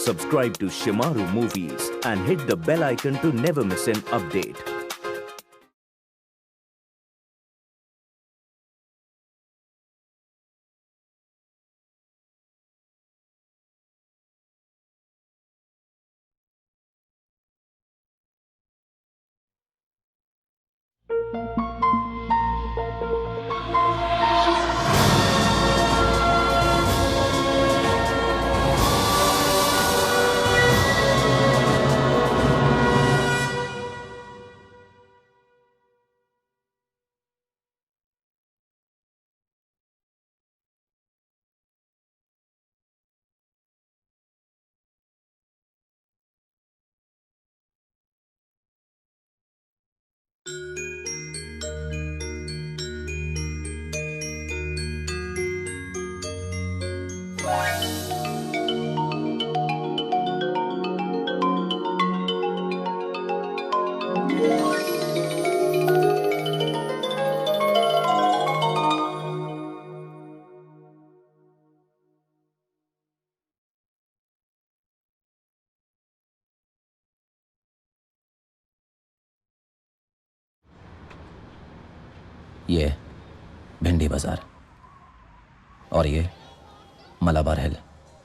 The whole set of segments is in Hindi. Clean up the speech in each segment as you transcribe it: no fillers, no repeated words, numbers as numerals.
subscribe to Shimaru Movies and hit the bell icon to never miss an update. ये भिंडी बाजार और ये मलाबार हिल,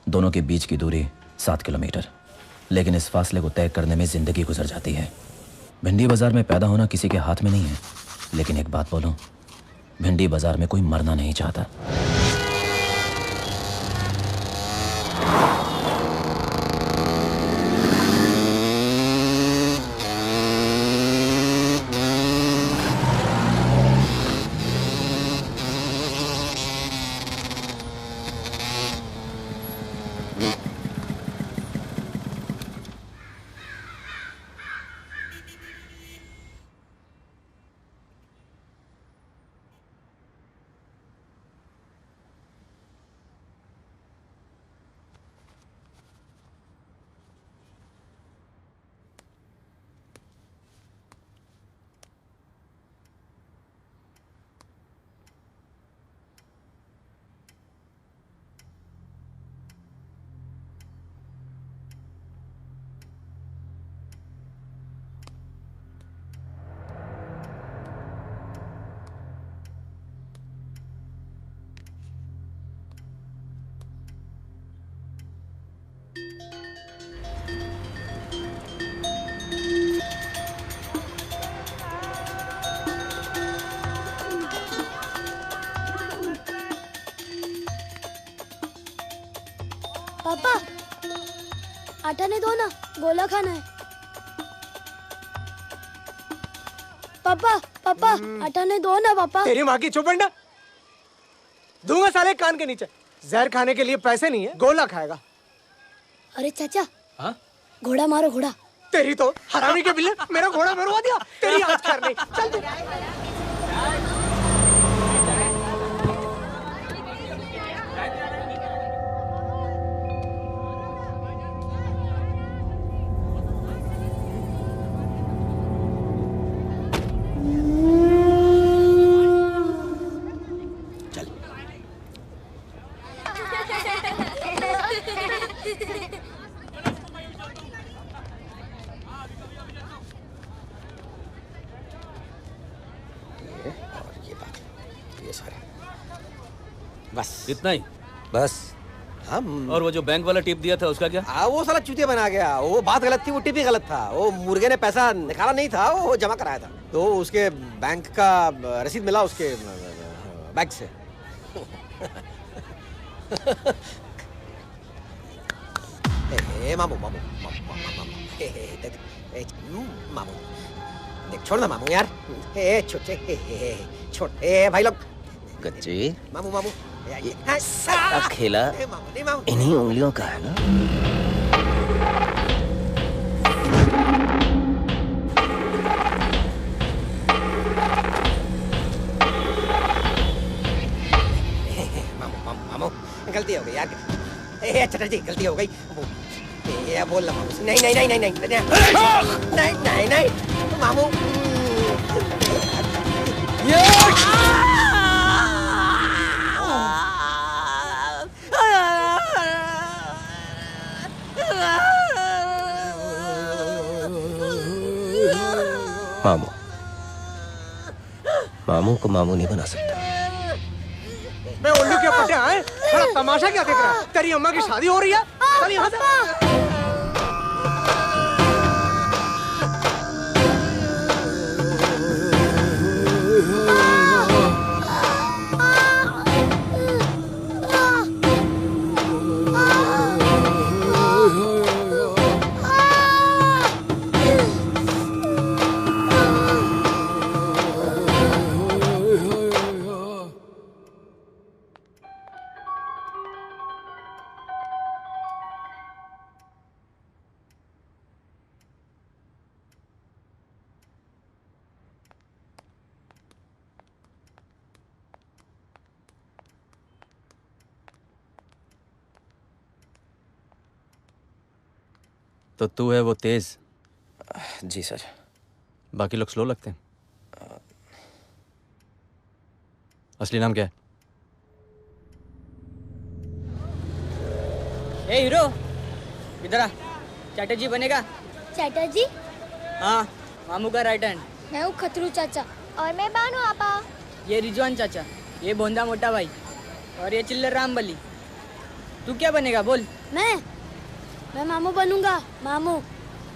दोनों के बीच की दूरी 7 किलोमीटर, लेकिन इस फासले को तय करने में जिंदगी गुजर जाती है। भिंडी बाजार में पैदा होना किसी के हाथ में नहीं है, लेकिन एक बात बोलूं, भिंडी बाजार में कोई मरना नहीं चाहता। पापा, आटा नहीं दो ना, गोला खाना है। पापा पापा, आटा नहीं दो ना पापा। तेरी माँ की चौपंडा दूंगा साले कान के नीचे। जहर खाने के लिए पैसे नहीं है, गोला खाएगा। अरे चाचा, हाँ? घोड़ा मारो घोड़ा। तेरी तो हरामी के बिल्ले मेरा घोड़ा मरवा दिया। तेरी आज कर नहीं, चल तू। बस इतना ही? बस। हम और वो जो बैंक वाला टिप दिया था उसका क्या? वो साला चूतिया बना गया। वो बात गलत थी, वो टिप ही गलत था। वो मुर्गे ने पैसा निकाला नहीं था, वो जमा कराया था। तो उसके बैंक का रसीद मिला उसके बैंक से। मामू मामू मामू देख, छोड़ ना मामू यार। छोड़ भाई लोग। गच्ची मामू मामू अब खेला इन्हीं उंगलियों का है ना। मामू गलती हो गई यार। चटर्जी गलती हो गई। बोल ना मामू। नहीं नहीं नहीं नहीं नहीं नहीं नहीं नहीं मामू। मामू, मामू को मामू नहीं बना सकता। मैं उल्लू के पट्टे आए, बड़ा तमाशा क्या देख रहा है? तेरी अम्मा की शादी हो रही है? चल यहाँ से। तो तू है वो तेज, जी सर। बाकी लोग स्लो लगते हैं। असली नाम क्या है? ए हीरो, इधर आ। चैटर्जी बनेगा? चैटर्जी? हाँ, मामू का राइट हैंड। मैं हूँ खतरू चाचा। और मैं बानू आपा। ये रिजवान चाचा, ये बोंदा मोटा भाई, और ये चिल्लर राम बली। तू क्या बनेगा बोल? मैं मामू बनूंगा, मामू।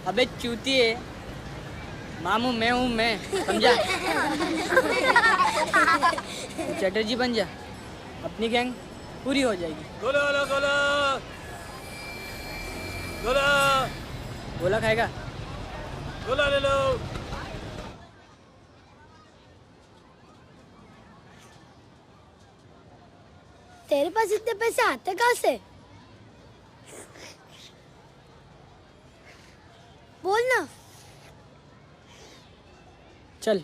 अबे चूती है, मामू मैं हूँ मैं, समझा? चैटर्जी बन जा, अपनी गैंग पूरी हो जाएगी। गोला गोला गोला गोला गोला खाएगा? गोला ले लो। तेरे पास इतने पैसे आते कहाँ से? बोल ना। चल।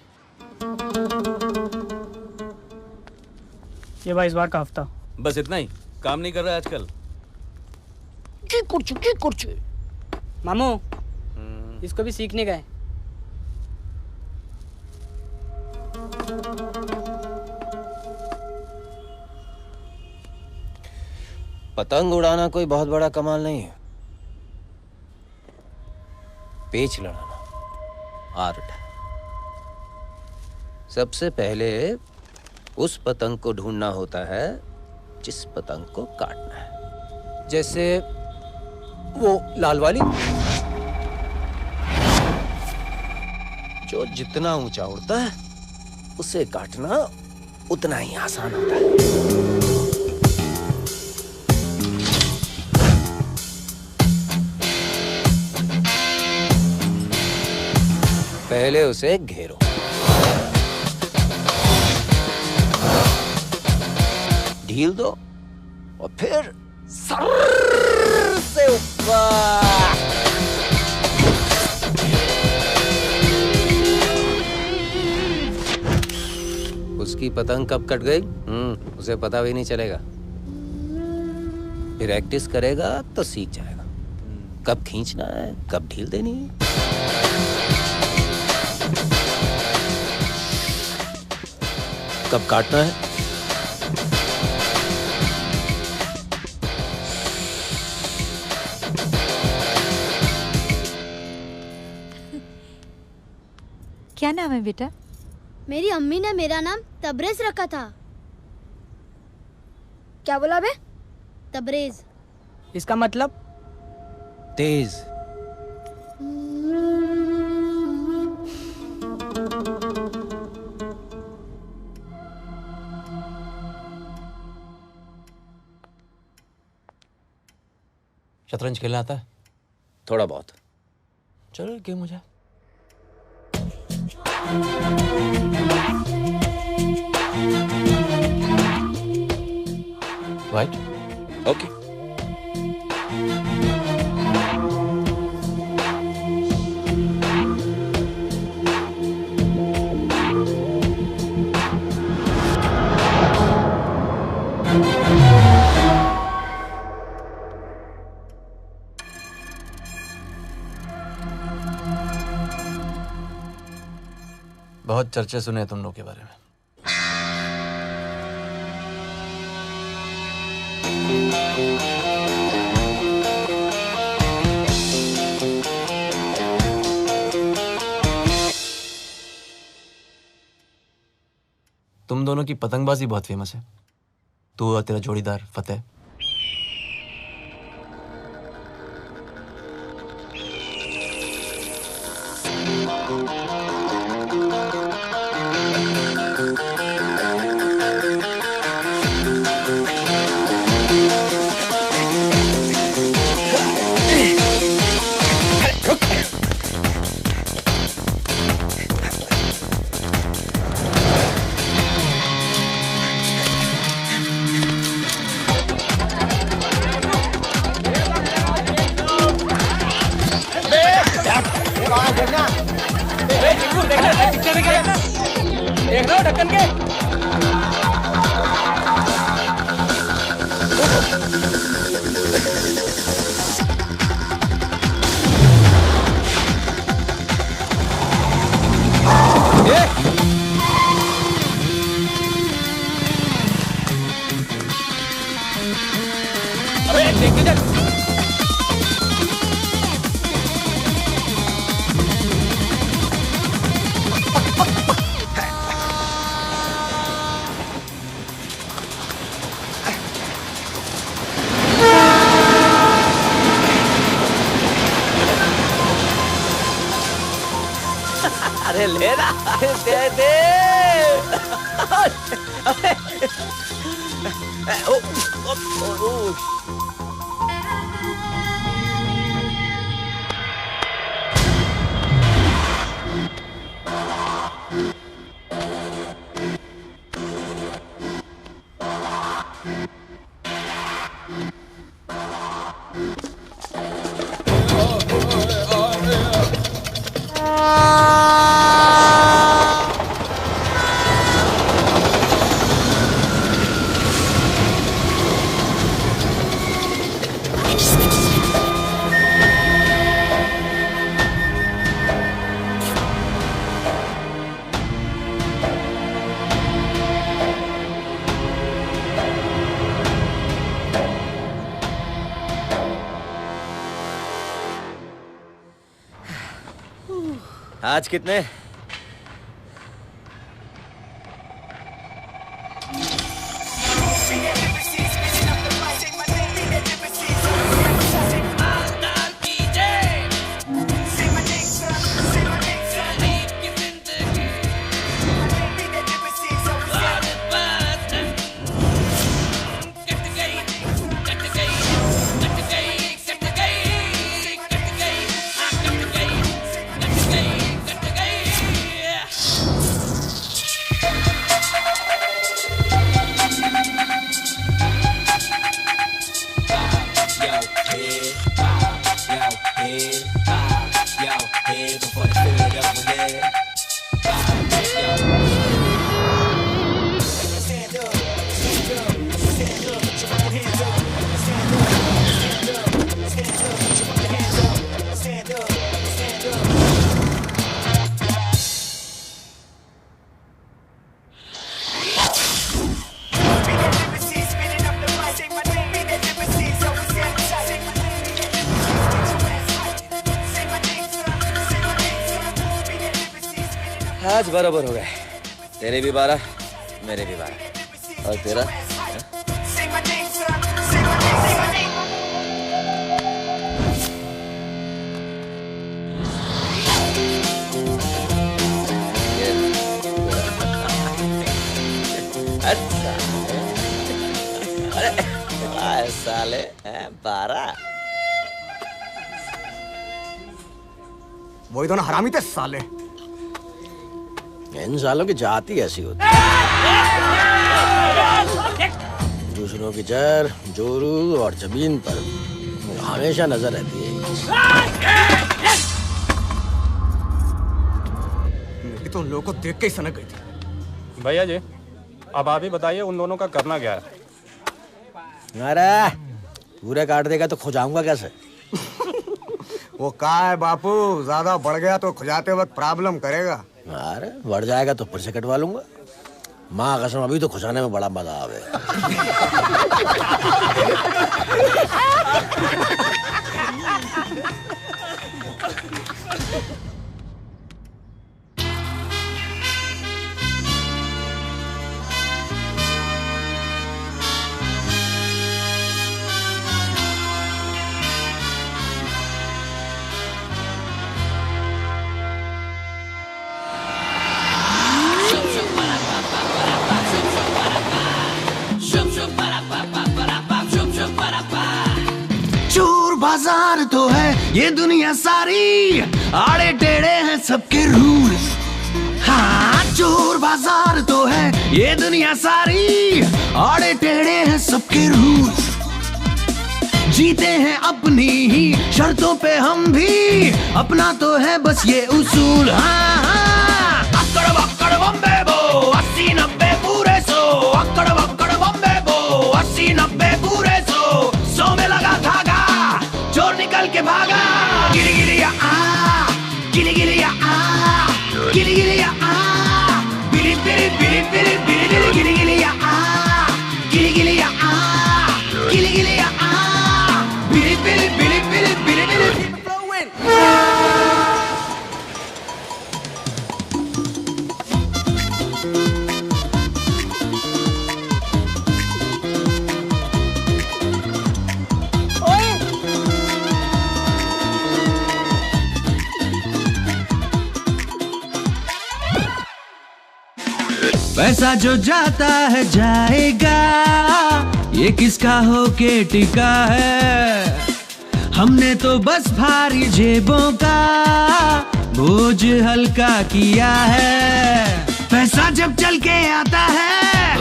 ये भाई इस बार का हफ्ता। बस इतना ही? काम नहीं कर रहा है आजकल? मामू, इसको भी सीखने का है। पतंग उड़ाना कोई बहुत बड़ा कमाल नहीं है, पेच लड़ाना आर्ट है। सबसे पहले उस पतंग को ढूंढना होता है जिस पतंग को काटना है। जैसे वो लाल वाली, जो जितना ऊंचा उड़ता है उसे काटना उतना ही आसान होता है। पहले उसे घेरो, ढील दो और फिर सर से ऊपर। उसकी पतंग कब कट गई उसे पता भी नहीं चलेगा। फिर प्रैक्टिस करेगा तो सीख जाएगा कब खींचना है, कब ढील देनी है। कब काटना है। क्या नाम है बेटा? मेरी अम्मी ने मेरा नाम तबरेज रखा था। क्या बोला बे? तबरेज। इसका मतलब? तेज। शतरंज खेलना आता है? थोड़ा बहुत। चलो गेम हो जाए। वाइट? ओके। बहुत चर्चे सुने हैं तुम लोग के बारे में। दोनों की पतंगबाजी बहुत फेमस है, तू और तेरा जोड़ीदार फतेह। देख रहा हो ढक्कन के? अबे देख के देख। अरे लेना, दे दे। ओ, ओ, ओ, आज कितने? आज बराबर हो गए, तेरे भी 12, मेरे भी 12, और तेरा? अच्छा, अरे साले 12। वही दोनों हरामी थे साले। इन सालों की जाति ऐसी होती है, दूसरों की जर, जोरू और जमीन पर हमेशा नजर रहती है। मेरी तो उन लोगों को देख के ही सनक गई थी। भैया जी, अब आप ही बताइए उन दोनों का करना क्या है? अरे पूरे काट देगा तो खुजाऊंगा कैसे? वो का है बापू, ज्यादा बढ़ गया तो खुजाते वक्त प्रॉब्लम करेगा। अरे बढ़ जाएगा तो फिर से कटवा लूंगा। माँ कसम अभी तो खुशाने में बड़ा मजा आवे। बाजार तो है ये दुनिया सारी, आड़े टेढ़े हैं सबके रूल। हाँ, चोर बाजार तो है ये दुनिया सारी, आड़े टेढ़े हैं सबके रूल। जीते हैं अपनी ही शर्तों पे हम भी, अपना तो है बस ये उसूल। हाँ हाँ, अक्कड़ बक्कड़ बम्बे बो 80-90 पूरे 100, अक्कड़ बक्कड़ बम्बे बो 80-90 पूरे 100 में लगा धागा, चोर निकल के भागा। गिली गिलिया आ, गिली गिलिया आ, गिली गिलिया आ, बिली बिली बिली बिली बिली बिली गिली गिलिया आ, गिली गिलिया आ, गिली गिलिया आ, बिली बिली बिली बिली बिली बिली। पैसा जो जाता है जाएगा, ये किसका हो के टिका है। हमने तो बस भारी जेबों का बोझ हल्का किया है। पैसा जब चल के आता है,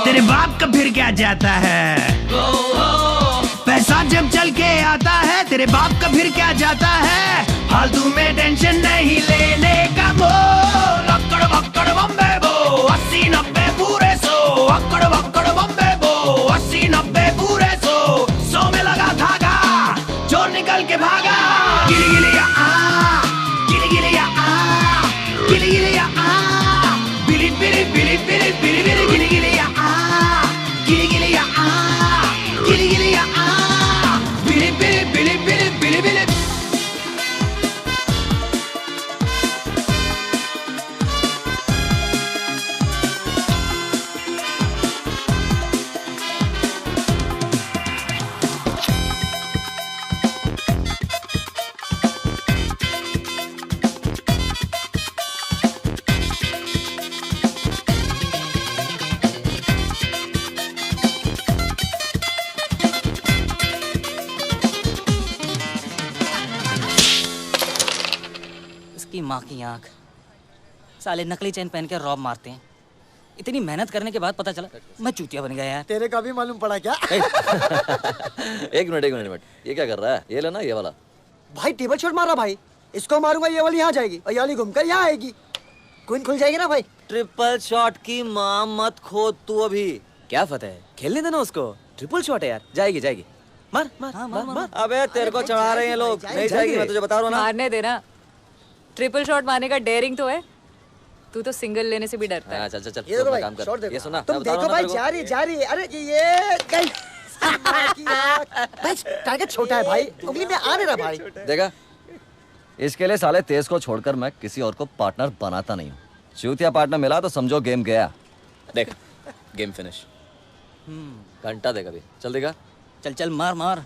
तेरे बाप का फिर क्या जाता है। पैसा जब चल के आता है, तेरे बाप का फिर क्या जाता है। फालतू में टेंशन नहीं लेने का मोल। अक्कड़ बक्कड़ बम्बे बो 80-90 पूरे 100, अक्कड़ बक्कड़ बम्बे बो 80-90 पूरे 100 में लगा धागा, चोर निकल के भागा। गिली गिलिया आ, गिली गिलिया आ, गिली गिलिया आ, बिली बिली बिली बिली बिली बिली गिली गिलिया आ, गिली गिलिया आ, गिली गिलिया आ, बिली बिली बिली बिली बिली बिली। माँ की आंख, साले नकली चेन पहन के रॉब मारते हैं। इतनी मेहनत करने के बाद पता चला मैं चूतिया बन गया यार। तेरे का भी मालूम पड़ा क्या? एक मिनट, ये क्या कर रहा है? ये लेना, ये वाला। भाई टेबल शॉट मारा भाई, इसको मारूंगा ये वाली यहाँ जाएगी और ये वाली घूमकर यहाँ आएगी। क्वीन खुल जाएगी ना भाई। ट्रिपल शॉट की माँ मत खोद तू अभी। क्या फतेह, खेलने देना उसको। ट्रिपल शॉट है यार, जाएगी जाएगी। मार मार हाँ, मार, मार, मार। अबे तेरे को चढ़ा रहे हैं लोग, नहीं जाएगी, मैं तुझे बता रहा हूँ ना। मारने देना। ट्रिपल शॉट मारने का डेयरिंग तो है, तू तो सिंगल लेने से भी डरता है। चल चल चल, ये देखो भाई, काम कर। शॉट देखो। ये सुना, तुम मैं बता रहा देखो हूँ ना भाई, तेरे को। जा रही। अरे ये गई। भाई टारगेट छोटा है भाई, उंगली में आ नहीं रहा भाई। देखा, इसके लिए साले तेज को छोड़कर मैं किसी और को पार्टनर बनाता नहीं हूँ। चूतिया पार्टनर मिला तो समझो गेम गया। देख, गेम फिनिश। घंटा देगा अभी, चल देगा। चल चल मार मार।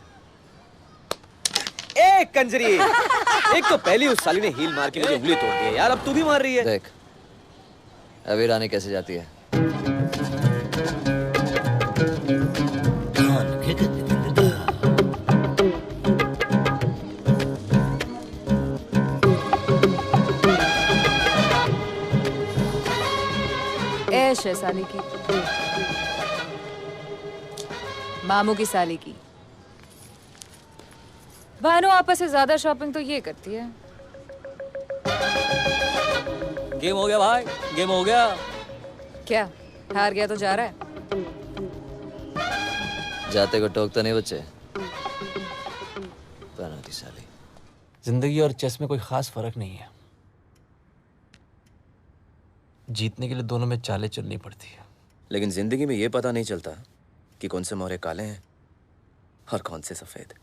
एक कंजरी, एक तो पहली उस साली ने हील मार के मुझे उंगली तोड़ दी है यार, अब तू भी मार रही है। देख अभी रानी कैसे जाती है। ऐश है साली की, मामू की साली की। भानु आपस से ज्यादा शॉपिंग तो ये करती है। गेम हो गया भाई, गेम हो गया। क्या हार गया तो जा रहा है? जाते को टोकता नहीं बच्चे। पनाती साली। जिंदगी और चेस में कोई खास फर्क नहीं है। जीतने के लिए दोनों में चालें चलनी पड़ती है। लेकिन जिंदगी में ये पता नहीं चलता कि कौन से मोहरे काले हैं और कौन से सफेद।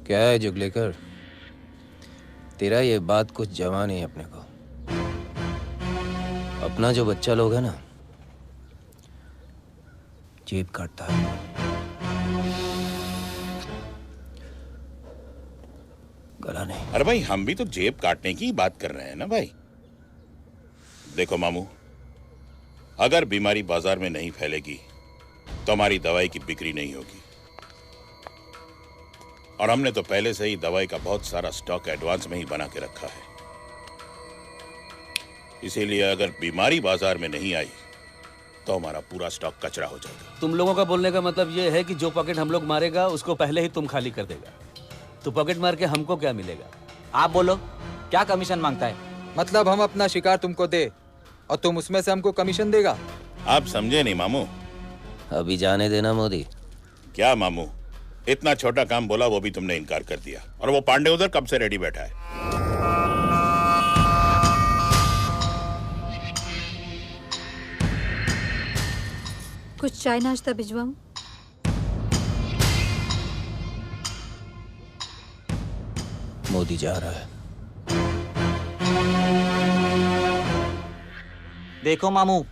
क्या है जुगलेकर, तेरा ये बात कुछ जमा नहीं अपने को। अपना जो बच्चा लोग है ना, जेब काटता है। गला नहीं। अरे भाई हम भी तो जेब काटने की बात कर रहे हैं ना भाई। देखो मामू, अगर बीमारी बाजार में नहीं फैलेगी तो हमारी दवाई की बिक्री नहीं होगी, और हमने तो पहले से ही दवाई का बहुत सारा स्टॉक एडवांस में ही बना के रखा है। इसीलिए अगर बीमारी बाजार में नहीं आई तो हमारा पूरा स्टॉक कचरा हो जाएगा। तुम लोगों का बोलने का मतलब ये है कि जो पॉकेट हम लोग मारेगा उसको पहले ही तुम खाली कर देगा। तो पॉकेट मार के हमको क्या मिलेगा? आप बोलो, क्या कमीशन मांगता है? मतलब हम अपना शिकार तुमको दे और तुम उसमें से हमको कमीशन देगा? आप समझे नहीं मामू। अभी जाने देना मोदी। क्या मामू, इतना छोटा काम बोला वो भी तुमने इनकार कर दिया, और वो पांडे उधर कब से रेडी बैठा है। कुछ चाय नाश्ता भिजवाऊं? मोदी जा रहा है। देखो मामू,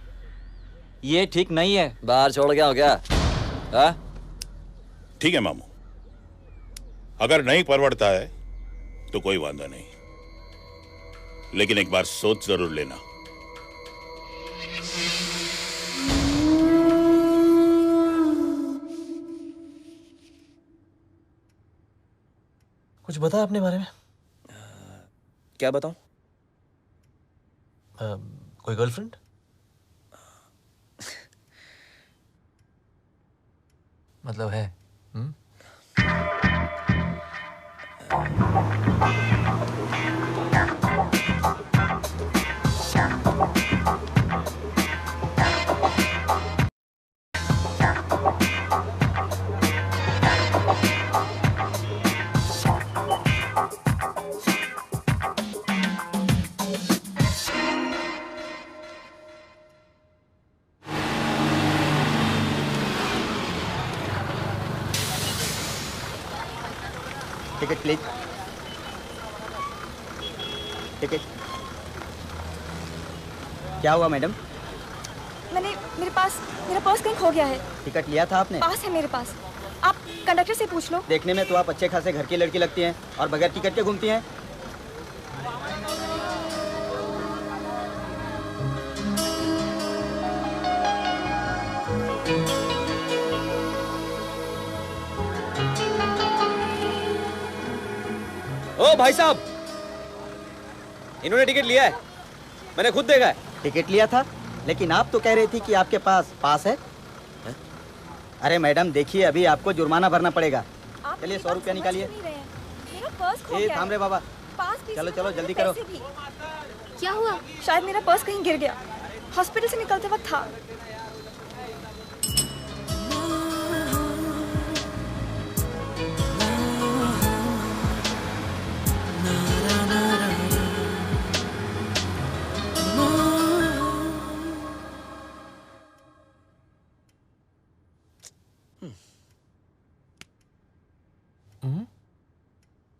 ये ठीक नहीं है। बाहर छोड़ गया हो क्या? हाँ? ठीक है मामू, अगर नहीं परवड़ता है तो कोई वांदा नहीं, लेकिन एक बार सोच जरूर लेना। कुछ बता अपने बारे में। क्या बताऊं? कोई गर्लफ्रेंड? मतलब है? Ticket please. टिकट। क्या हुआ मैडम? मेरे पर्स कहीं खो गया है। टिकट लिया था आपने? पास है मेरे पास, आप कंडक्टर से पूछ लो। देखने में तो आप अच्छे खासे घर की लड़की लगती हैं और बगैर टिकट के घूमती हैं। ओ भाई साहब, इन्होंने टिकट लिया है, मैंने खुद देखा है। टिकट लिया था, लेकिन आप तो कह रही थी कि आपके पास है। अरे मैडम देखिए, अभी आपको जुर्माना भरना पड़ेगा। चलिए 100 रुपया निकालिए। मेरा पर्स खो गया है। थाम रे बाबा, चलो चलो जल्दी करो। क्या हुआ? शायद मेरा पर्स कहीं गिर गया, हॉस्पिटल से निकलते वक्त था।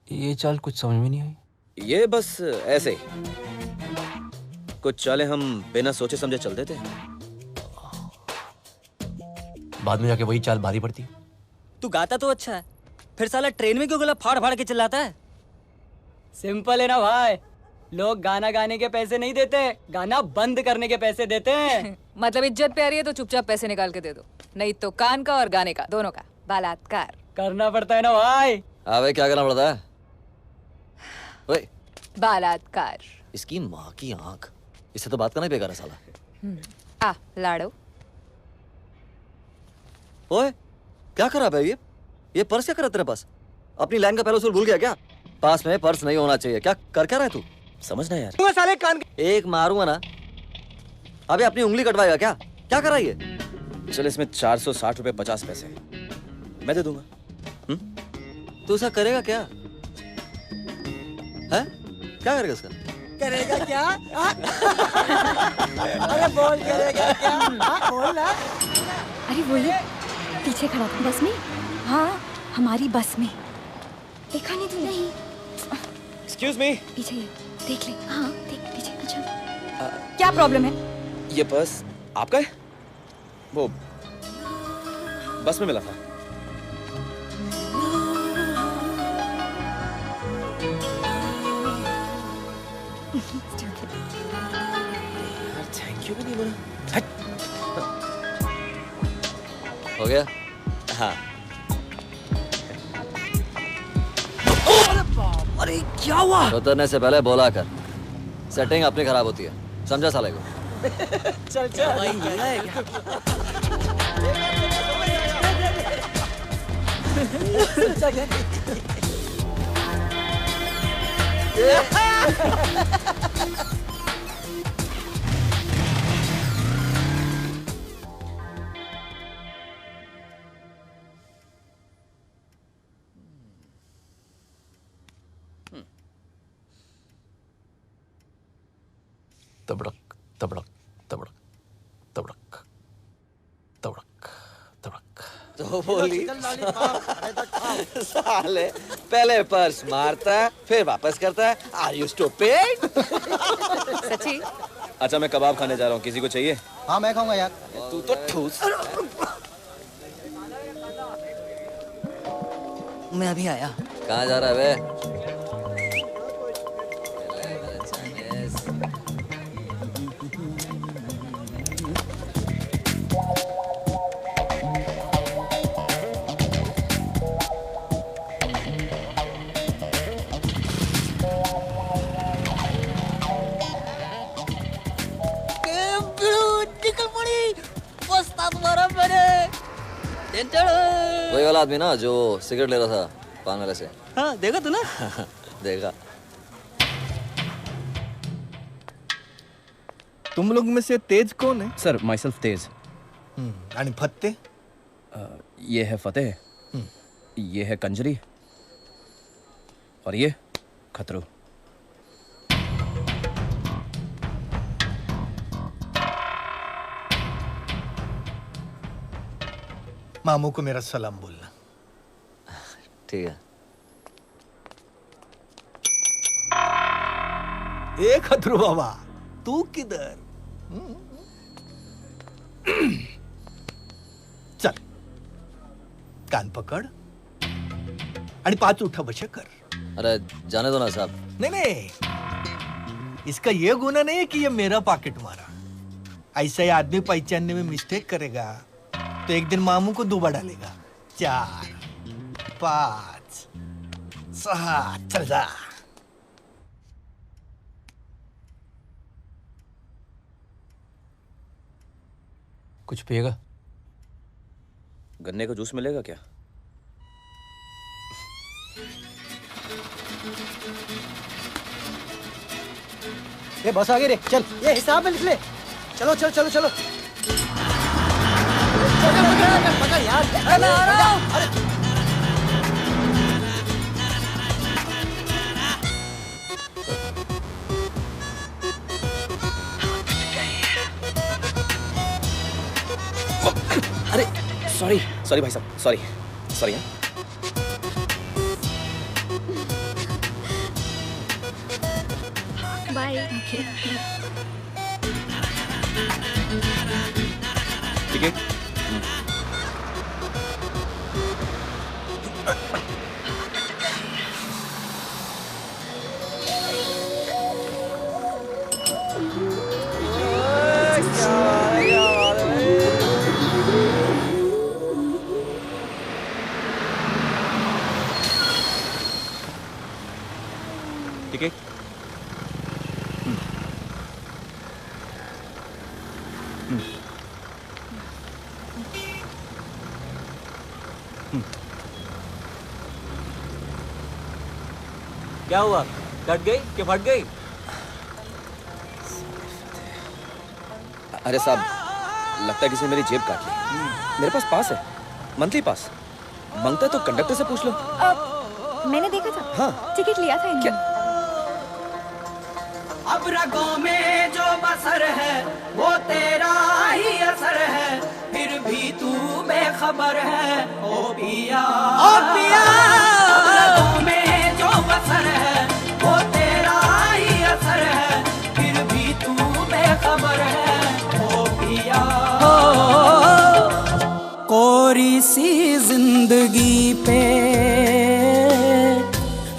ये चाल कुछ समझ में नहीं आई। ये बस ऐसे ही कुछ चालें हम बिना सोचे समझे चल देते हैं, बाद में जाके वही चाल भारी पड़ती। तू गाता तो अच्छा है, फिर साला ट्रेन में क्यों गला फाड़ फाड़ के चिल्लाता है? सिंपल है ना भाई, लोग गाना गाने के पैसे नहीं देते, गाना बंद करने के पैसे देते हैं। मतलब इज्जत प्यारी है तो चुपचाप पैसे निकाल के दे दो, नहीं तो कान का और गाने का दोनों का बलात्कार करना पड़ता है ना भाई। अबे क्या करना पड़ता है? ओए, बलात्कार। इसकी माँ की आंख, इससे तो बात करना ही बेकार है साला। आ लाड़ो। ओए क्या खराब है ये पर्स क्या करा तेरे पास? अपनी लाइन का पहले उसूल भूल गया क्या? पास में पर्स नहीं होना चाहिए। क्या कर क्या रहा है तू? समझना यार। साले कान एक मारूंगा ना। अबे अपनी उंगली कटवाएगा क्या? क्या कर रहा है ये? चल इसमें 460 रुपए 50 पैसे मैं दे दूंगा। तू ऐसा करेगा क्या? है? क्या करेगा इसका? करेगा क्या? अरे बोल करेगा क्या? बोल ना। अरे वो ये पीछे खड़ा था बस में। हाँ हमारी बस में। देखा नहीं तूने? नहीं। Excuse me. पीछे ये देख ले। हाँ देख पीछे। अच्छा क्या प्रॉब्लम है? ये पर्स आपका है? वो बस में मिला था। हो गया? हाँ। अरे क्या हुआ? उतरने से पहले बोला कर, सेटिंग अपनी खराब होती है, समझा साले को? चल तबड़क तबड़क तबड़क तबड़क तबड़क तबड़क। तो बोली साले पहले पर्स मारता है फिर वापस करता है। Are you stupid? सच्ची? अच्छा मैं कबाब खाने जा रहा हूँ, किसी को चाहिए? हाँ मैं खाऊंगा यार। तू तो ठूस। मैं अभी आया। कहाँ जा रहा है वे? वही वाला आदमी ना जो सिगरेट ले रहा था पान वाले से। हाँ देखा तू ना? देखा। तुम लोग में से तेज कौन है? सर माई सेल्फ तेज। आणि फत्ते? ये है फतेह, ये है कंजरी और ये खतरू। मामू को मेरा सलाम बोलना। ठीक है। ए खतरू बाबा, तू किधर? चल कान पकड़ आणि 5 उठा बशा कर। अरे जाने दो ना साहब। नहीं नहीं, इसका ये गुना नहीं है कि ये मेरा पॉकेट मारा। ऐसा ही आदमी पहचानने में मिस्टेक करेगा तो एक दिन मामू को दुबा डालेगा। 4 5 6 चल जा। कुछ पिएगा? गन्ने का जूस मिलेगा क्या? ये बस आगे रे, चल ये हिसाब में लिख ले। चलो चलो चलो चलो पकड़ यार। अरे मैं आ रहा हूं। अरे अरे सॉरी सॉरी भाई साहब, सॉरी सॉरी। बाय। ठीक है। ठीक है। क्या हुआ? कट गई कि फट गई? अरे साहब, लगता है किसी ने मेरी जेब काट ली। मेरे पास पास है, मंथली पास। मांगता है तो कंडक्टर से पूछ लो। मैंने देखा था। हाँ। टिकट लिया था इन्होंने। अब रगों में जो बसर है वो तेरा ही असर है, फिर भी तू बेखबर है ओ पिया। ओ पिया। अब रगों में जो बसर है वो तेरा ही असर है, फिर भी तू बेखबर है ओ पिया। कोरी सी जिंदगी पे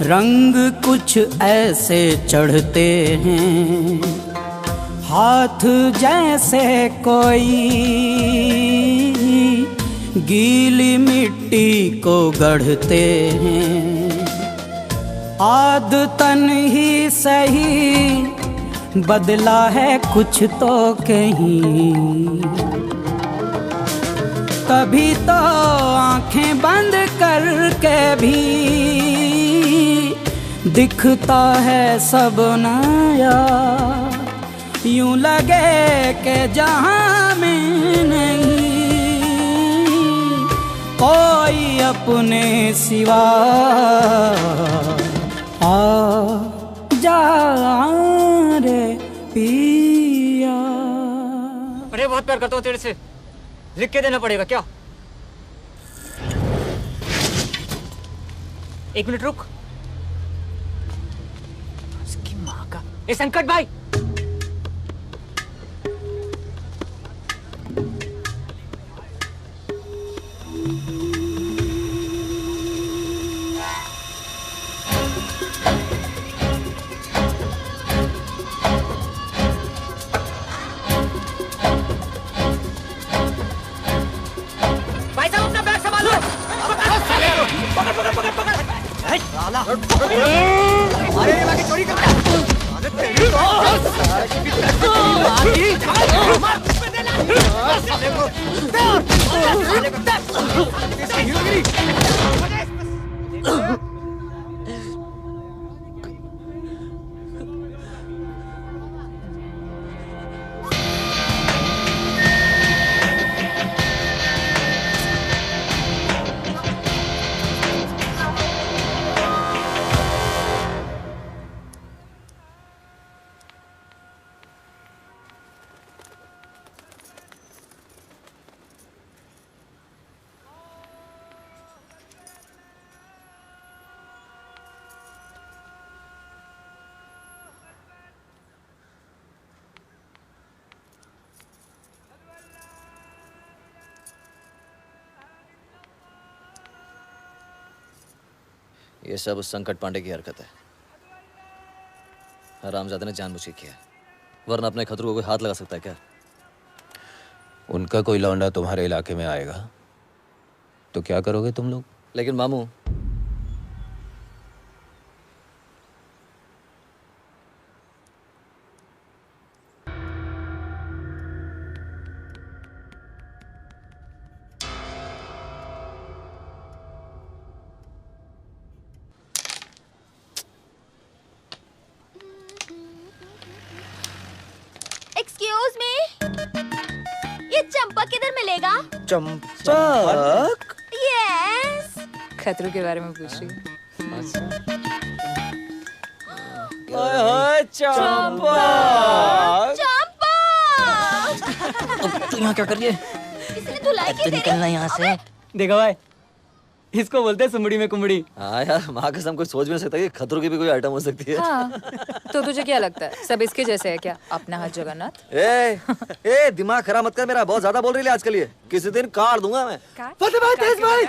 रंग कुछ ऐसे चढ़ते हैं, हाथ जैसे कोई गीली मिट्टी को गढ़ते हैं, आदतन ही सही बदला है कुछ तो कहीं। तभी तो आंखें बंद करके भी दिखता है सब नया, यूं लगे कि जहां में नहीं कोई अपने सिवा। आ जा रे पिया। अरे बहुत प्यार करता हूँ तेरे से, लिख के देना पड़ेगा क्या? एक मिनट रुक। उसकी माँ का। ए संकट भाई, ये सब उस संकट पांडे की हरकत है। हरामजादे ने जानबूझ के किया, वरना अपने खतरों को कोई हाथ लगा सकता है क्या? उनका कोई लौंडा तुम्हारे इलाके में आएगा तो क्या करोगे तुम लोग? लेकिन मामू, एक्सक्यूज मी, ये चंपक किधर मिलेगा? चंपक? यस। खतरों के बारे में पूछ रही हूँ। चंपक! चंपक! तू यहाँ क्या कर रही है? इसने धुलाई की। निकलना यहाँ से। देखो भाई, इसको बोलते हैं सुमड़ी में कुमड़ी। हाँ यार, माँ कसम कोई सोच भी नहीं सकता कि खतरों की भी कोई आइटम हो सकती है। हाँ, तो तुझे क्या लगता है सब इसके जैसे है क्या? अपना हाथ जगन्नाथ। ए दिमाग खराब मत कर मेरा, बहुत ज्यादा बोल रही है आजकल ये। किसी दिन काट दूंगा मैं। फतेह भाई, तेज भाई,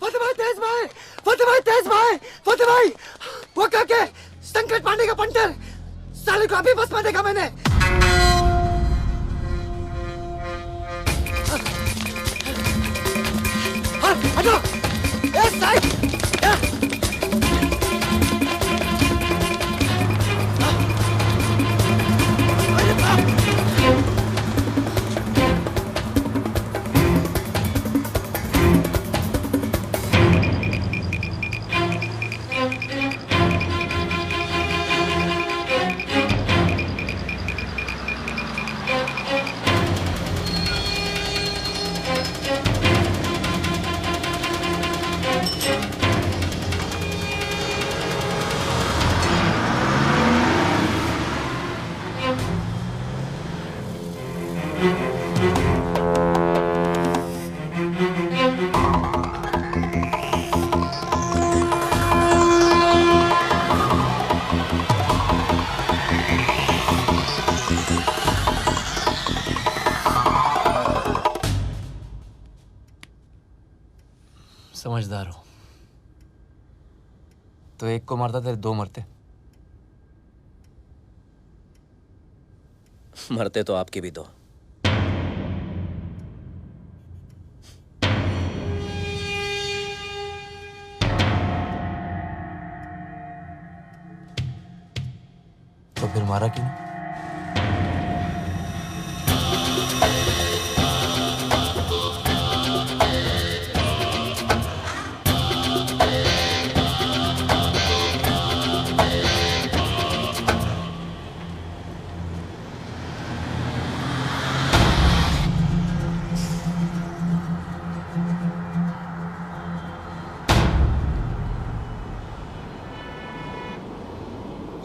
फतेह भाई, तेज भाई, फतेह भाई, तेज भाई, फतेह भाई, वो क्या के संकट पांडे का पंटर साले को अभी बस में देखा मैंने। हटो, ए साइड। समझदार हो तो एक को मारता तेरे दो मरते। मरते तो आपकी भी दो। तो फिर मारा क्यों?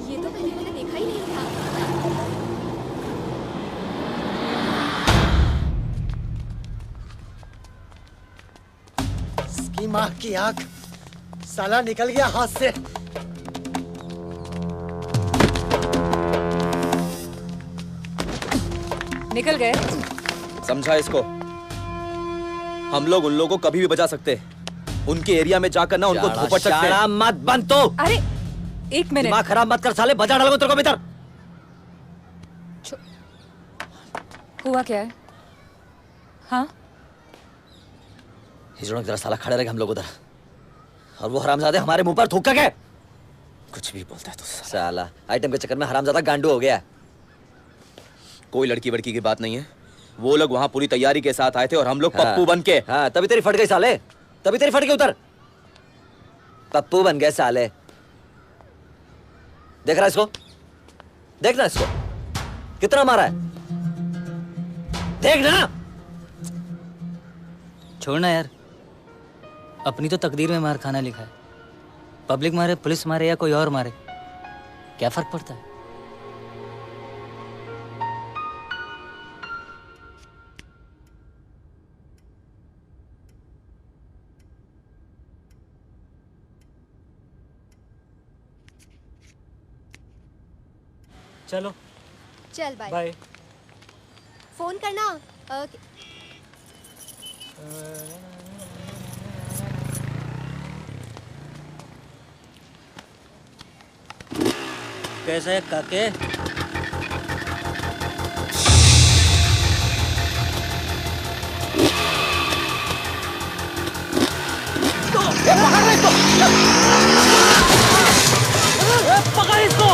ये तो पहले मैंने देखा ही नहीं था। इसकी माँ की आंख, साला निकल गया हाथ से। निकल गए। समझा इसको? हम लोग उन लोगों को कभी भी बचा सकते हैं। उनके एरिया में जाकर ना उनको धोपट सकते हैं। शाला मत बंद तो। अरे एक मिनट, दिमाग खराब मत कर साले, बजा डालूंगा तेरे को भीतर। हुआ क्या है? हाँ हिजड़ों की तरह साला खड़े रहे हम लोग उधर, और वो हरामजादे हमारे मुंह पर थूक के गए। कुछ भी बोलता है तो साला आइटम के चक्कर में हरामजादा गांडू हो गया। कोई लड़की वड़की की बात नहीं है। वो लोग वहां पूरी तैयारी के साथ आए थे और हम लोग पप्पू बन के। हाँ तभी तेरी फट गई साले, तभी तेरी फट गई उधर। पप्पू बन गए साले। देख रहा इसको, देखना इसको कितना मारा है, देखना। छोड़ना यार, अपनी तो तकदीर में मार खाना लिखा है। पब्लिक मारे, पुलिस मारे या कोई और मारे, क्या फर्क पड़ता है? चलो चल बाय। बाय। फोन करना। ओके। कैसा है काके? पकड़ इसको।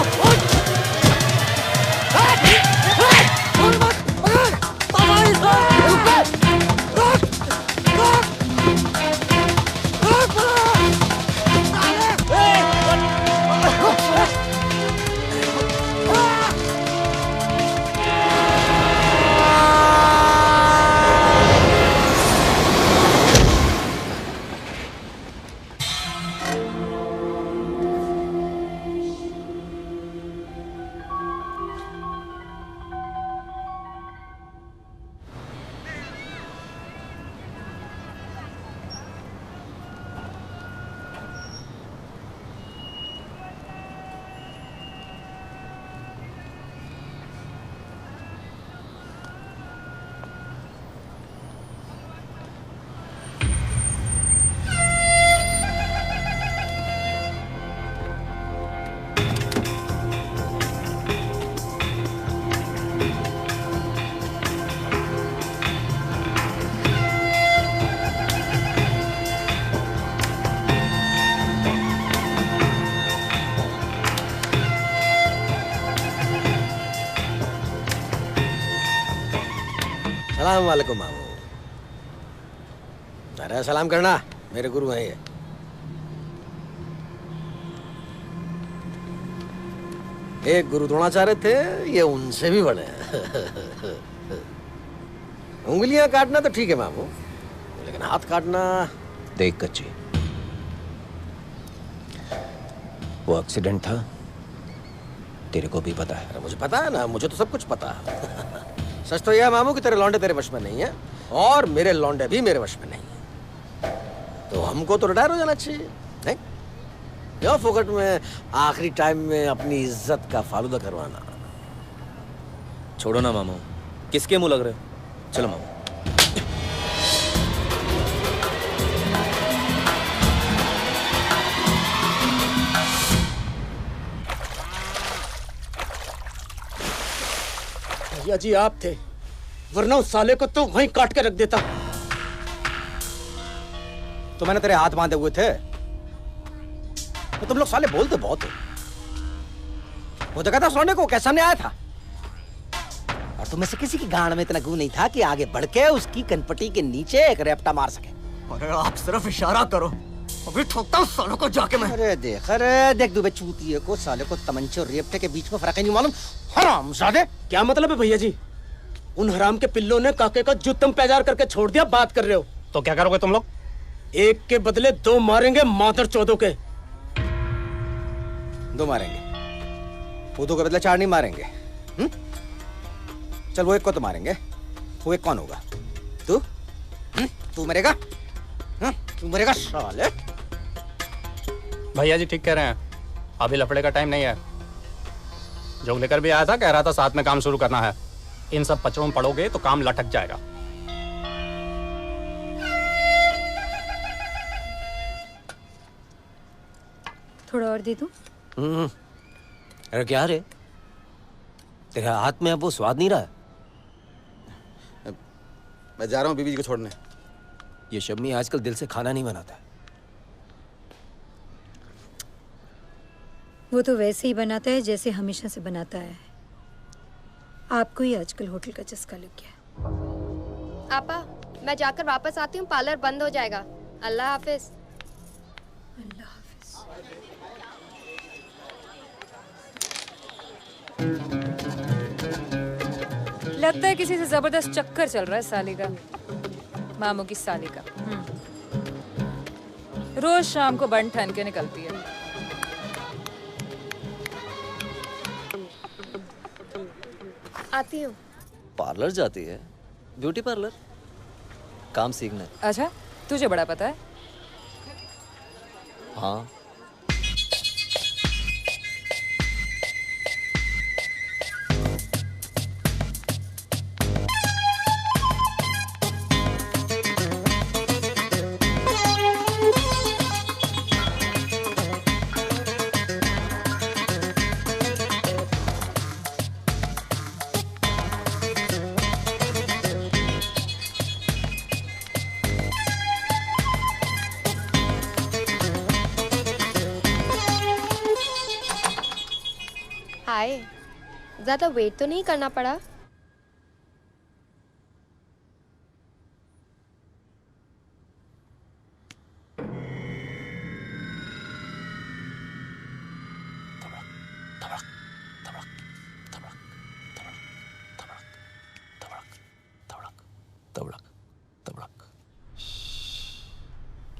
सलाम वालेकुम मामू। अरे सलाम करना, मेरे गुरु हैं ये। एक गुरु द्रोणाचार्य थे, ये उनसे भी बड़े हैं। उंगलियां काटना तो ठीक है मामू, लेकिन हाथ काटना। देख कच्ची, वो एक्सीडेंट था, तेरे को भी पता है। अरे मुझे पता है ना, मुझे तो सब कुछ पता है। सच तो यह है मामू कि तेरे लौंडे तेरे वश में नहीं है, और मेरे लौंडे भी मेरे वश में नहीं है। तो हमको तो रिटायर हो जाना चाहिए, नहीं? क्यों फोकट में आखिरी टाइम में अपनी इज्जत का फालूदा करवाना। छोड़ो ना मामू, किसके मुंह लग रहे हो? चलो मामू। भैया जी आप थे, वरना उस साले को तो वहीं काट के रख देता। तो मैंने तेरे हाथ बांधे हुए थे। तो तुम लोग साले बोलते बहुत हो। वो जगह था सोने को कैसा नहीं आया था, और तुम में से किसी की गांड में इतना गू नहीं था कि आगे बढ़ के उसकी कनपटी के नीचे एक रेपटा मार सके। अरे आप सिर्फ इशारा करो, अभी ठोकता हूँ सालों को जाके मैं। अरे देख दुबे चूतिए को, साले को तमंचे और रेपटे के बीच में फर्क ही नहीं मालूम। हरामजादे। क्या मतलब है भैया जी? उन हराम के पिल्लों ने काके का जुत्तम पैजार करके छोड़ दिया, बात कर रहे हो? तो क्या करोगे तुम लोग? एक के बदले दो मारेंगे, मादर चौदों के। दो मारेंगे, वो दो के बदले चार नहीं मारेंगे। चल वो एक को तो मारेंगे। वो एक कौन होगा? तू? तू मरेगा? तू मरेगा साले। भैया जी ठीक कह रहे हैं, अभी लफड़े का टाइम नहीं है। जो लेकर भी आया था, कह रहा था साथ में काम शुरू करना है। इन सब पचड़ों में पड़ोगे तो काम लटक जाएगा। थोड़ा और दे दूं? अरे क्या रे, तेरे हाथ में अब वो स्वाद नहीं रहा? मैं जा रहा हूँ बीबी जी को छोड़ने। ये शम्मी आजकल दिल से खाना नहीं बनाता है। वो तो वैसे ही बनाता है जैसे हमेशा से बनाता है। आपको ही आजकल होटल का चस्का लग गया। आपा, मैं जाकर वापस आती हूँ, पार्लर बंद हो जाएगा। अल्लाह हाफिज। अल्लाह हाफिज। लगता है किसी से जबरदस्त चक्कर चल रहा है साली का, मामू की साली का। रोज शाम को बन ठन के निकलती है। आती हूँ। पार्लर जाती है? Beauty parlour? काम सीखना है। अच्छा, तुझे बड़ा पता है? हाँ। हाय, ज्यादा वेट तो नहीं करना पड़ा?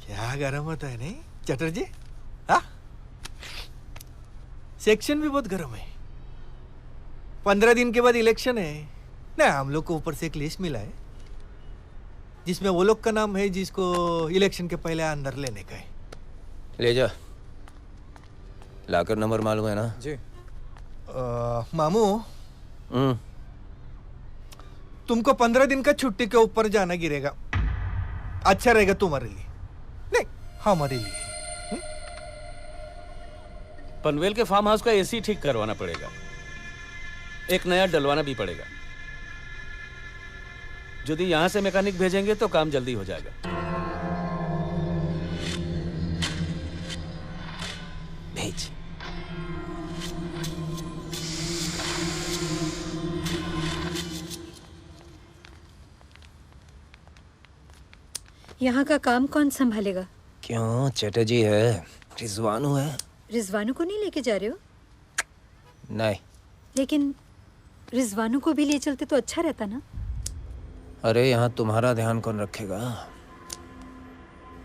क्या गर्म होता है नहीं चटर्जी? हाँ, सेक्शन भी बहुत गर्म है। 15 दिन के बाद इलेक्शन है ना, हम लोग को ऊपर से एक लिस्ट मिला है जिसमें वो लोग का नाम है जिसको इलेक्शन के पहले अंदर लेने का है। ले जा, लाकर नंबर मालूम है ना? जी। मामू, तुमको 15 दिन का छुट्टी के ऊपर जाना गिरेगा। अच्छा रहेगा तुम्हारे लिए, नहीं हमारे लिए। पनवेल के फार्म हाउस का एसी ठीक करवाना पड़ेगा, एक नया डलवाना भी पड़ेगा। यदि यहां से मैकेनिक भेजेंगे तो काम जल्दी हो जाएगा। भेज। यहाँ का काम कौन संभालेगा? क्यों, चटर्जी है, रिजवानू है। रिजवानू को नहीं लेके जा रहे हो? नहीं। लेकिन रिजवानू को भी ले चलते तो अच्छा रहता ना। अरे यहाँ तुम्हारा ध्यान कौन रखेगा?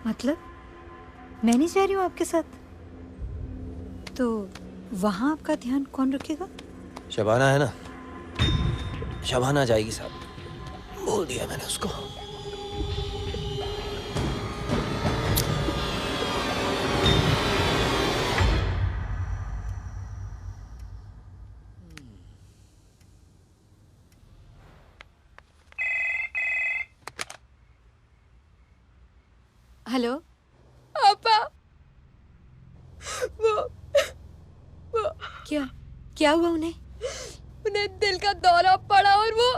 मतलब मैं नहीं जा रही हूँ आपके साथ, तो वहाँ आपका ध्यान कौन रखेगा? शबाना है ना, शबाना जाएगी साहब, बोल दिया मैंने उसको। हेलो पापा, वो क्या क्या हुआ उन्हें? उन्हें दिल का दौरा पड़ा और वो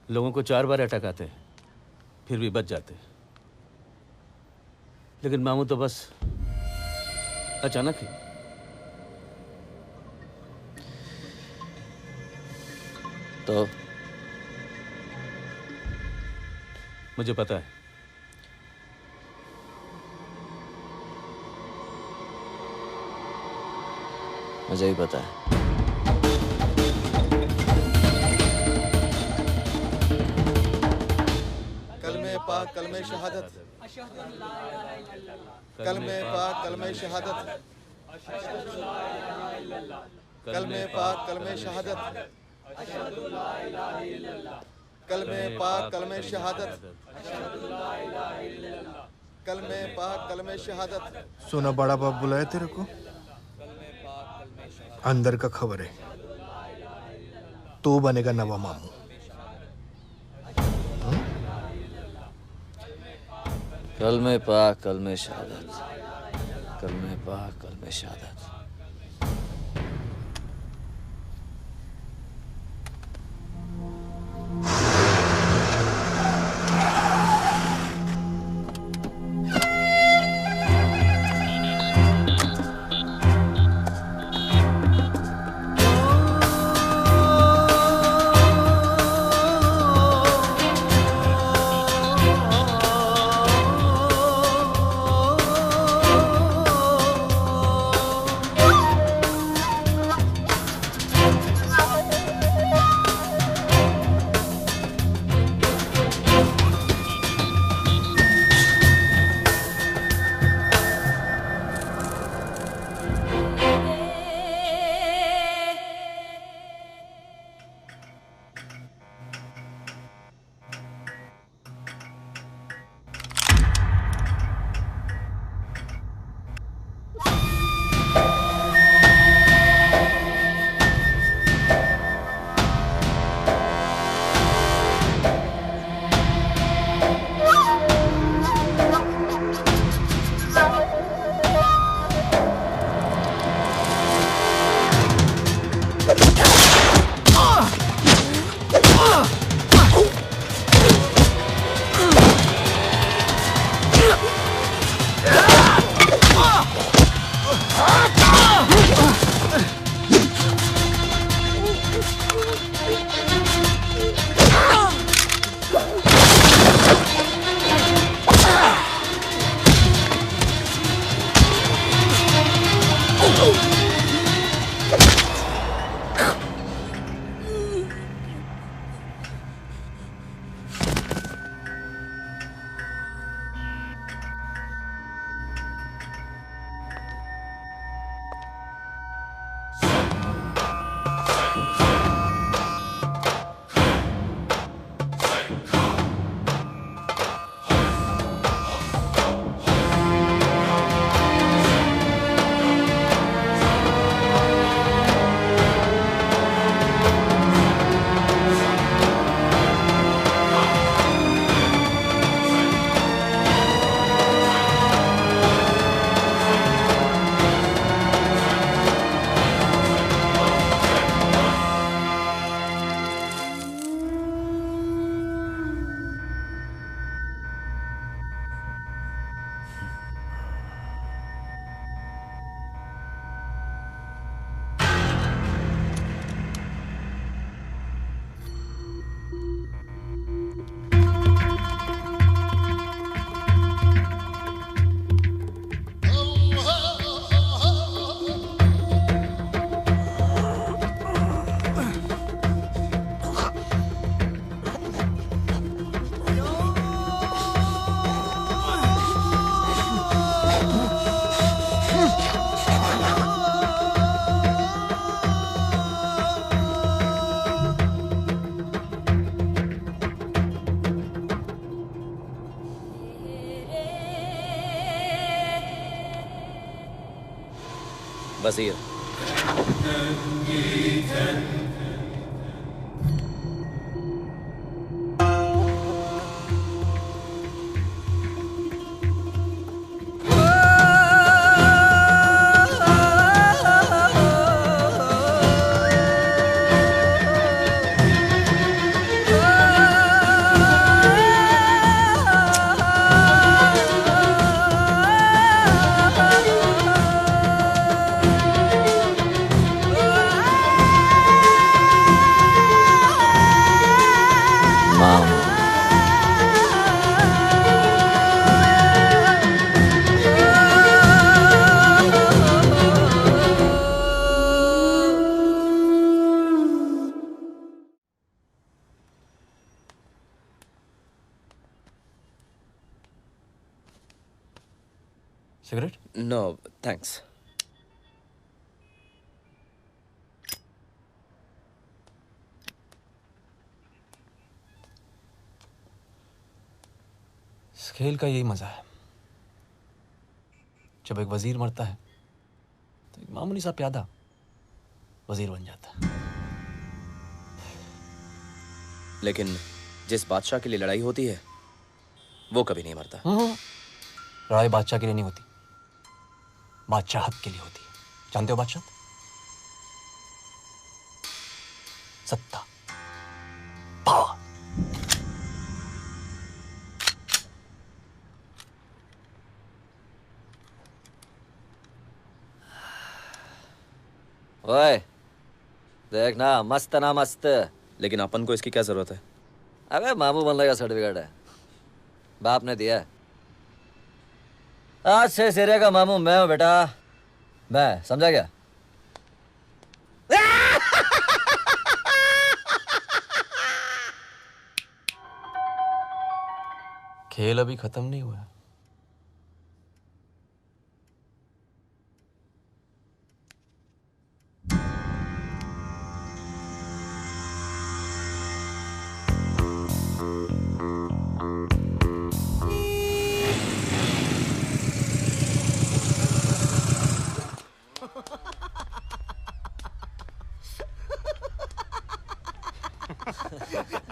लोगों को 4 बार अटैक आते हैं फिर भी बच जाते हैं, लेकिन मामू तो बस अचानक ही। तो मुझे पता है। मुझे भी पता है। कलमे पाक कलमे शहादत, कलमे पाक कलमे शहादत, कलमे पाक कलमे शहादत, कलमे पाक कलमे शहादत, कलमे पाक कलमे शहादत। सुना बड़ा बाप बुलाया तेरे को? अंदर का खबर है, तू बनेगा नवा मामू। कलमे पाक कलमे शहादत, कलमे पाक कलमे शहादत। वजीर। सिगरेट? No thanks. इस खेल का यही मजा है। जब एक वजीर मरता है तो एक मामूली सा प्यादा वजीर बन जाता है। लेकिन जिस बादशाह के लिए लड़ाई होती है वो कभी नहीं मरता। लड़ाई बादशाह के लिए नहीं होती, बादशाहत के लिए होती है। जानते हो बादशाहत? सत्ता, पावर। ओए देखना, मस्त ना मस्त। लेकिन अपन को इसकी क्या जरूरत है? अबे मामू बनने का सर्टिफिकेट है, बाप ने दिया है। आज से सिरे का मामू मैं हूं बेटा, मैं, समझा क्या? खेल अभी खत्म नहीं हुआ है।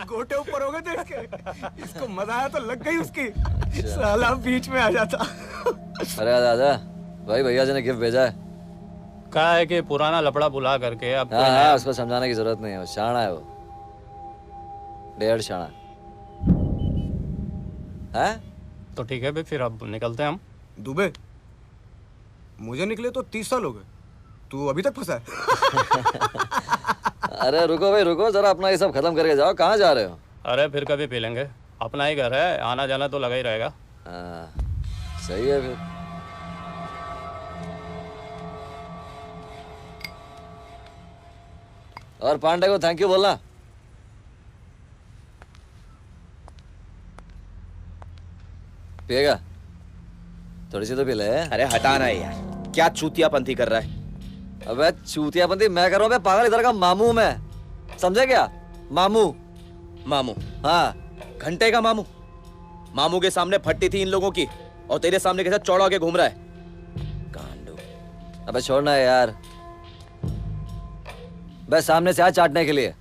गोटे ऊपर हो गए थे इसके। इसको मजा आया तो लग गई उसकी। साला बीच में आ जाता। अरे दादा, भाई भैया जी ने गिफ्ट भेजा है। कहा है कि पुराना लफड़ा बुला करके अब हाँ, उसको समझाने की जरूरत नहीं है, वो शाना है, वो 1.5 शाना है। तो ठीक है भाई, फिर अब निकलते हैं हम। दुबे, मुझे निकले तो 30 साल हो गए, तू अभी तक फंसा है। अरे रुको भाई रुको, जरा अपना ये सब खत्म करके जाओ। कहाँ जा रहे हो? अरे फिर कभी पी लेंगे, अपना ही घर है, आना जाना तो लगा ही रहेगा। सही है फिर। और पांडे को थैंक यू बोलना। पिएगा? थोड़ी सी तो पी ले। अरे हटाना है यार, क्या चूतियापंथी कर रहा है? अबे चूतियापंथी मैं कर रहा हूँ? पागल, इधर का मामू मैं, समझे क्या? मामू। मामू? हाँ, घंटे का मामू। मामू के सामने फट्टी थी इन लोगों की, और तेरे सामने के साथ चौड़ा होके घूम रहा है। गांडू। अबे छोड़ना है यार, बस सामने से आ चाटने के लिए।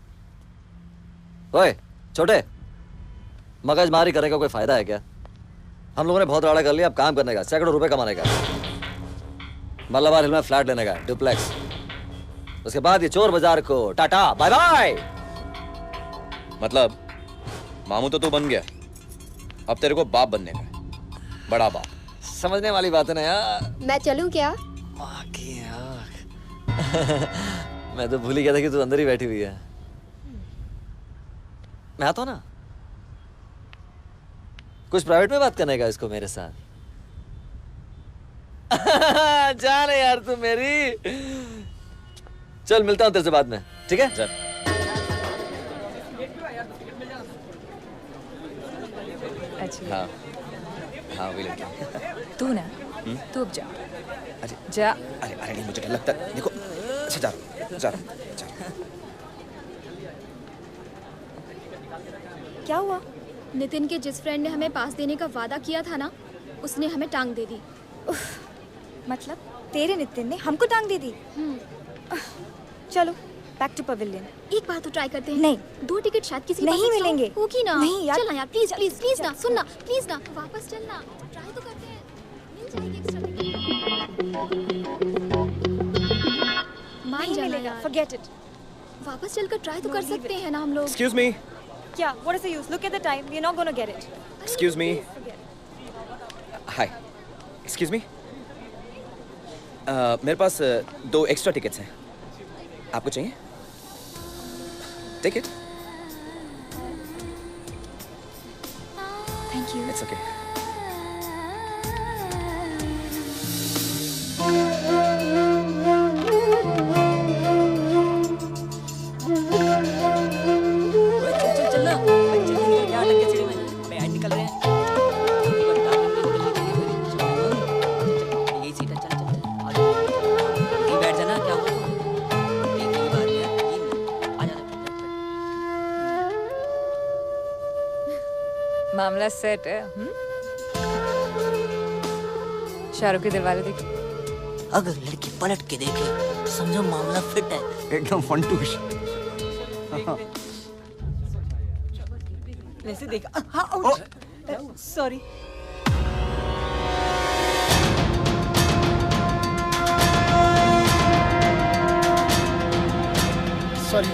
ओए छोटे, मगजमारी करने का कोई फायदा है क्या? हम लोगों ने बहुत राड़ा कर लिया, अब काम करने का, सैकड़ों रुपए कमाने का, मल्लाबार हिल में फ्लैट लेने का, डुप्लेक्स। उसके बाद ये चोर बाजार को टाटा बाय बाय। मतलब मामू तो तू बन गया, अब तेरे को बाप बनने का, बड़ा बाप। समझने वाली बात है ना यार। मैं चलूं क्या? मैं तो भूल ही गया था कि तू अंदर ही बैठी हुई है। मैं आता हूं ना, कुछ प्राइवेट में बात करने का इसको मेरे साथ। जा रहे यार तू मेरी। चल मिलता हूं तेरे से बाद में, ठीक है? चल। अच्छा हाँ हाँ वही लड़की। तू ना, तू अब जा। अरे जा। अरे अरे नहीं, मुझे डर लगता है। देखो अच्छा जा जा जा। क्या हुआ? नितिन के जिस फ्रेंड ने हमें पास देने का वादा किया था ना, उसने हमें टांग दे दी। उफ, मतलब? तेरे नितिन ने हमको टांग दे दी। चलो बैक टू पवेलियन। एक बार तो ट्राई करते हैं। नहीं, 2 टिकट शायद किसी नहीं मिलेंगे। होगी ना। नहीं यार, चल ना यार, प्लीज प्लीज प्लीज ना, सुन ना, प्लीज ना, वापस चल ना, ट्राई तो करते हैं, मिल जाएगी एक्स्ट्रा नहीं मिलेगा, forget it। वापस चलकर ट्राई तो कर सकते हैं ना हम लोग। Excuse me. क्या? What is the use? Look at the time. We're not gonna get it। Excuse me. Hi. Excuse me. मेरे पास 2 एक्स्ट्रा टिकट्स हैं। आपको चाहिए? Take it. Thank you। It's okay. मामला सेट है। शाहरुख की दिलवाले देखी। अगर लड़की पलट के देखे तो समझो मामला फिट है। एकदम फंटूश। वैसे देखा। हाँ, सॉरी। सॉरी।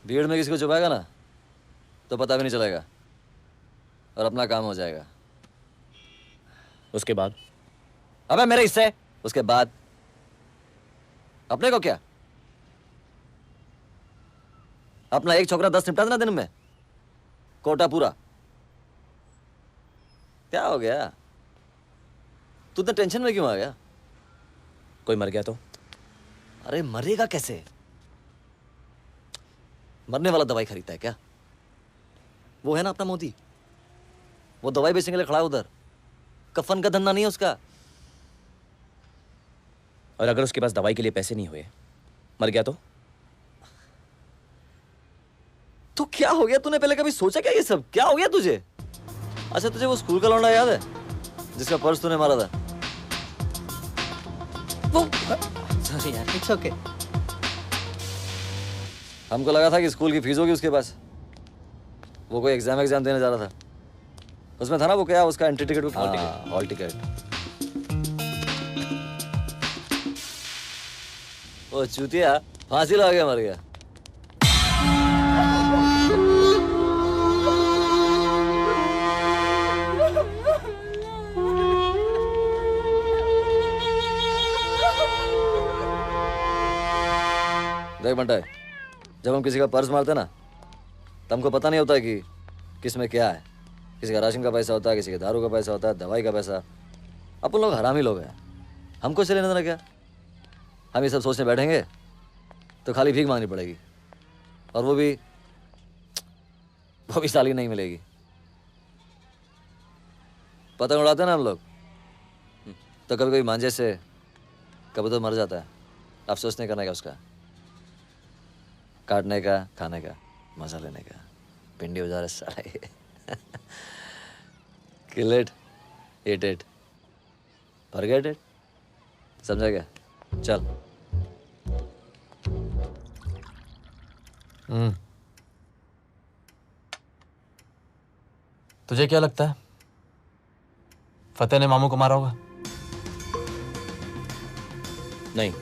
भीड़ में किसी को छुपाएगा ना तो पता भी नहीं चलेगा और अपना काम हो जाएगा। उसके बाद? अबे मेरे हिस्से। उसके बाद अपने को क्या? अपना एक छोकरा 10 निपटा देना दिन में, कोटा पूरा। क्या हो गया? तू इतना टेंशन में क्यों आ गया? कोई मर गया तो? अरे मरेगा कैसे? मरने वाला दवाई खरीदता है क्या? वो है ना अपना मोदी, वो दवाई बेचने के लिए खड़ा है उधर। कफन का धंधा नहीं है उसका। और अगर उसके पास दवाई के लिए पैसे नहीं हुए, मर गया तो? तो क्या हो गया? तूने पहले कभी सोचा क्या ये सब? क्या हो गया तुझे? अच्छा तुझे वो स्कूल का लौंडा याद है जिसका पर्स तूने मारा था? वो सॉरी यार, इट्स ओके। हमको लगा था कि स्कूल की फीस होगी उसके पास। वो कोई एग्जाम देने जा रहा था। उसमें था ना वो क्या, उसका entry ticket book. Hall ticket. वो चूतिया फांसी लगा के मर गया। देख बंटा, जब हम किसी का पर्स मारते ना तो हमको पता नहीं होता कि किस में क्या है। किसी का राशन का पैसा होता है, किसी का दारू का पैसा होता है, दवाई का पैसा। अपन लोग हरामी लोग हैं, हमको चले ना क्या? हम ये सब सोचने बैठेंगे तो खाली भीख मांगनी पड़ेगी, और वो भी साली नहीं मिलेगी। पतंग उड़ाते ना हम लोग तो कभी कभी मांझे से कभी तो मर जाता है। अफसोस नहीं करने का उसका, काटने का, खाने का, मजा लेने का। पिंडी उजारे साले। Kill it, eat it, forget it. समझा क्या? चल। तुझे क्या लगता है फतेह ने मामू को मारा होगा? नहीं,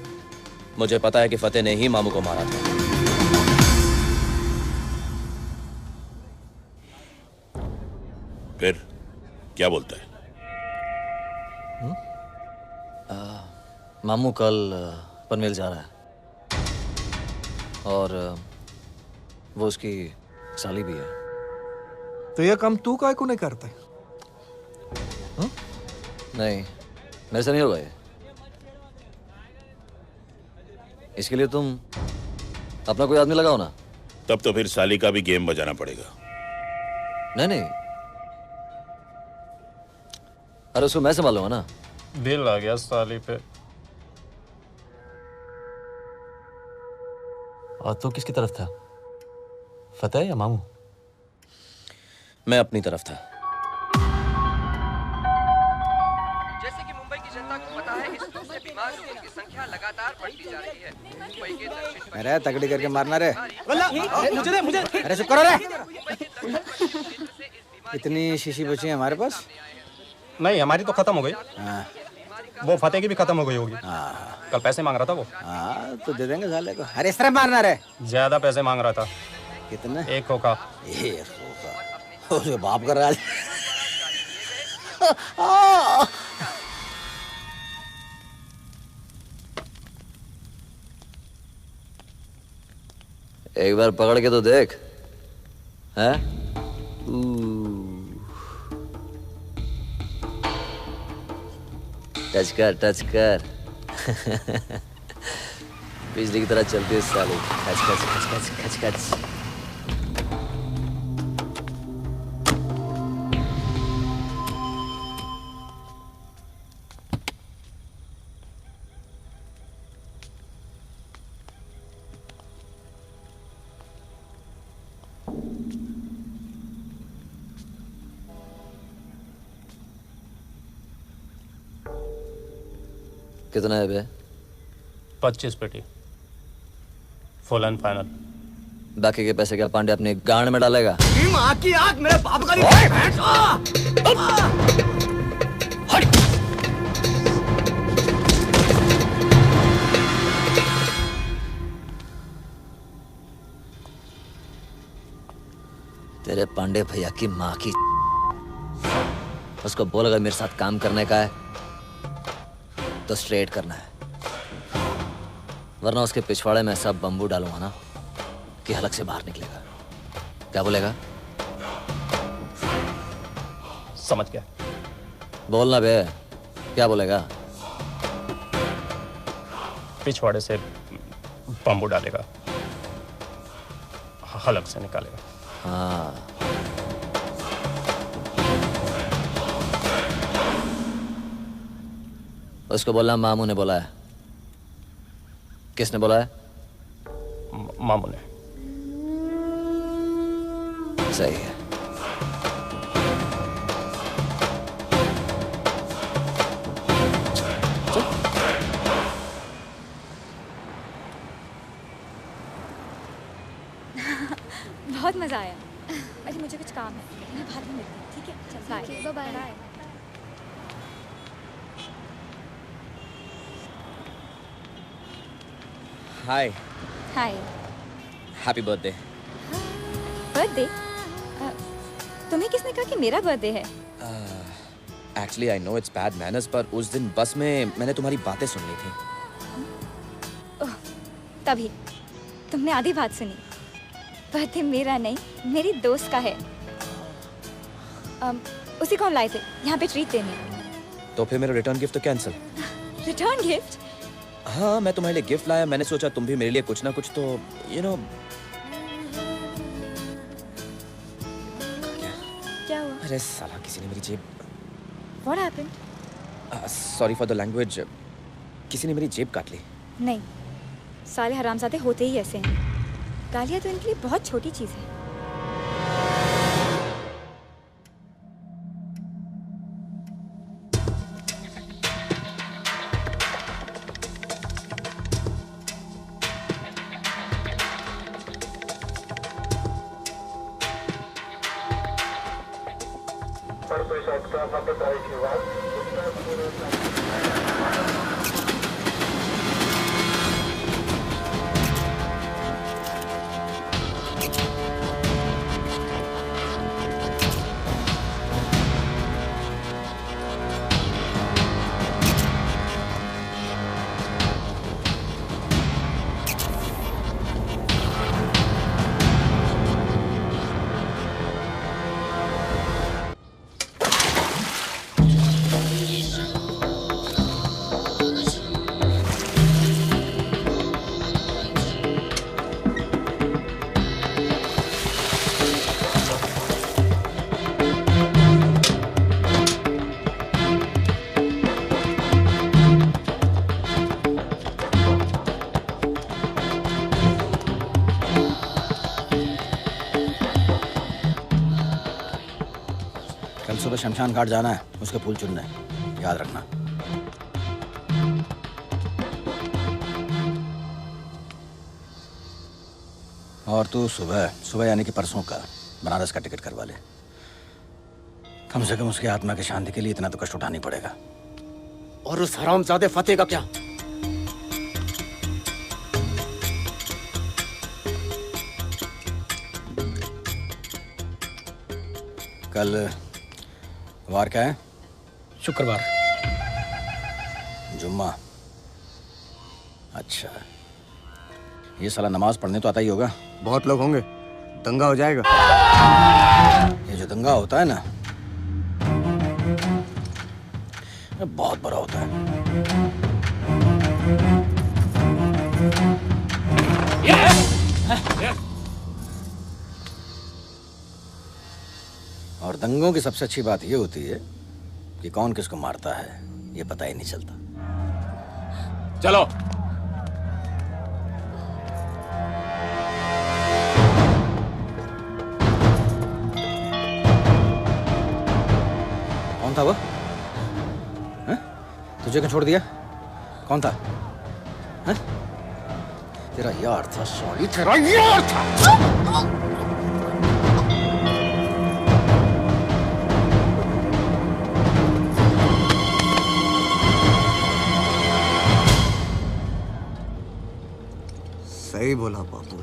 मुझे पता है कि फतेह ने ही मामू को मारा था। फिर क्या बोलता है? मामू कल पनवेल जा रहा है और वो उसकी साली भी है। तो ये काम तू काहे को नहीं करता? नहीं, मेरे से नहीं होगा ये। इसके लिए तुम अपना कोई आदमी लगाओ ना। तब तो फिर साली का भी गेम बजाना पड़ेगा। नहीं, अरे उसको मैं संभालूंगा ना। दिल आ गया साली पे। और तू किसकी तरफ था, फतेह या मामू? मैं अपनी तरफ था। जैसे कि मुंबई की जनता को पता है, इस फ्लू से बीमार लोगों की संख्या लगातार बढ़ती जा रही है। मुंबई के दक्षिण अरे तगड़ी करके मारना रे। मुझे अरे चुप करो रे। इतनी शीशी बची है हमारे पास? नहीं, हमारी तो खत्म हो गई। वो फतेह की भी खत्म हो गई होगी। कल पैसे मांग रहा था वो। तो दे देंगे साले को। अरे इस तरह मारना रे। ज्यादा पैसे मांग रहा था। कितने? 1 खोखा। 1 खोखा? उसके बाप का राज। एक बार पकड़ के तो देख, हैं? टच कर, टच कर। बिजली की तरह चलती है साली। खच खच खच खच खच खच। कितना है बे? 25 पेटी, फुल एंड फाइनल। बाकी के पैसे क्या पांडे अपने गांड में डालेगा? माँ की आग मेरे बाप का तेरे पांडे भैया की माँ की। उसको बोल अगर मेरे साथ काम करने का है तो स्ट्रेट करना है, वरना उसके पिछवाड़े में ऐसा बम्बू डालूंगा ना कि हलक से बाहर निकलेगा। क्या बोलेगा? समझ गया। बोलना बे, क्या बोलेगा? पिछवाड़े से बम्बू डालेगा, हलक से निकालेगा। हाँ। उसको बोलना मामू ने बोला है। किसने बोला है? मामू ने। सही है। बहुत मजा आया। अरे मुझे कुछ काम है, मैं बाद में मिलती हूँ। ठीक है, चल bye bye. Hi. Hi. Happy birthday. Birthday? तुम्हें किसने कहा कि मेरा बर्थडे है? Actually I know it's bad manners, पर उस दिन बस में मैंने तुम्हारी बातें सुन ली थी। ओह, तभी तुमने आधी बात सुनी। बर्थडे मेरा नहीं, मेरी दोस्त का है। उसी को हम लाए थे यहाँ पे ट्रीट देने। तो फिर मेरा रिटर्न गिफ्ट तो कैंसिल। Return gift? हाँ, मैं तुम्हारे लिए गिफ्ट लाया। मैंने सोचा तुम भी मेरे लिए कुछ ना कुछ तो यू नो। क्या हुआ? अरे साला, किसी ने मेरी जेब। What happened? Sorry for the language. किसी ने मेरी जेब काट ली। नहीं, साले हरामजादे होते ही ऐसे हैं। गालियाँ तो इनके लिए बहुत छोटी चीज़ है। कल सुबह शमशान घाट जाना है, उसके फूल चुनने, याद रखना। और तू सुबह यानी कि परसों का बनारस का टिकट करवा ले। कम से कम उसकी आत्मा की शांति के लिए इतना तो कष्ट उठानी पड़ेगा। और उस हरामजादे फतेह का क्या? कल वार क्या है? शुक्रवार। जुम्मा। अच्छा, ये साला नमाज पढ़ने तो आता ही होगा। बहुत लोग होंगे, दंगा हो जाएगा। ये जो दंगा होता है ना, ये बहुत बड़ा होता है। और दंगों की सबसे अच्छी बात ये होती है कि कौन किसको मारता है ये पता ही नहीं चलता। चलो। कौन था वो? हैं? तुझे क्यों छोड़ दिया? कौन था? हैं? तेरा यार था सॉरी, तेरा यार था। सही बोला बाबू।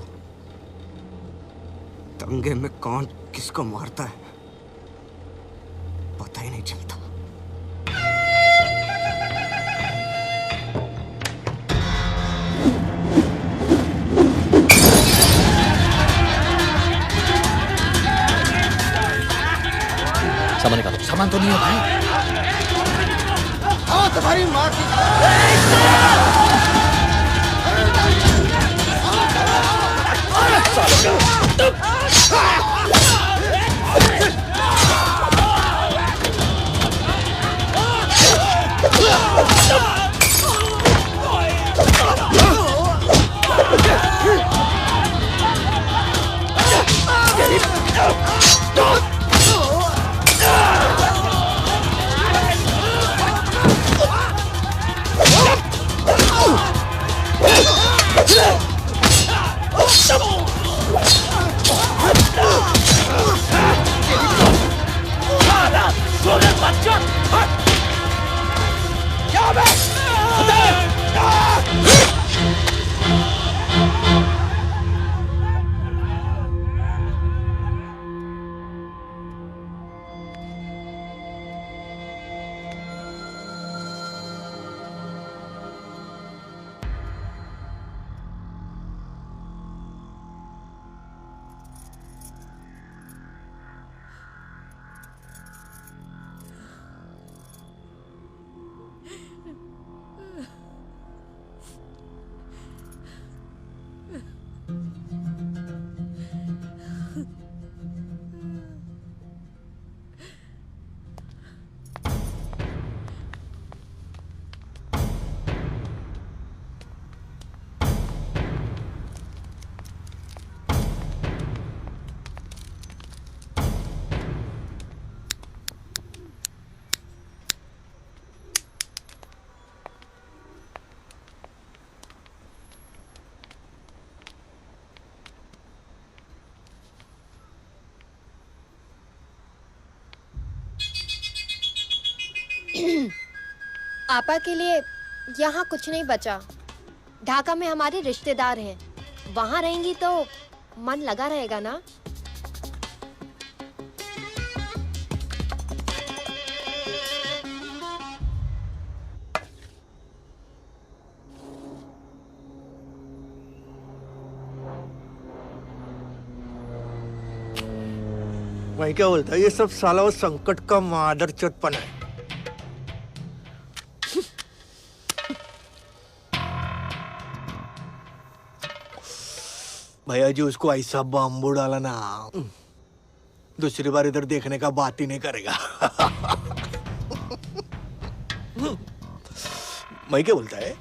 दंगे में कौन किसको मारता है पता ही नहीं चलता। सामान निकालो। सामान तो नहीं है भाई। हाँ, तुम्हारी माँ की आपा के लिए यहाँ कुछ नहीं बचा। ढाका में हमारे रिश्तेदार हैं, वहाँ रहेंगी तो मन लगा रहेगा ना। भाई क्या बोलता है, ये सब साला वो संकट का मादर चोटपन है। भैया जी उसको ऐसा बाम्बू डाला ना, दूसरी बार इधर देखने का बात ही नहीं करेगा। मैं क्या बोलता है,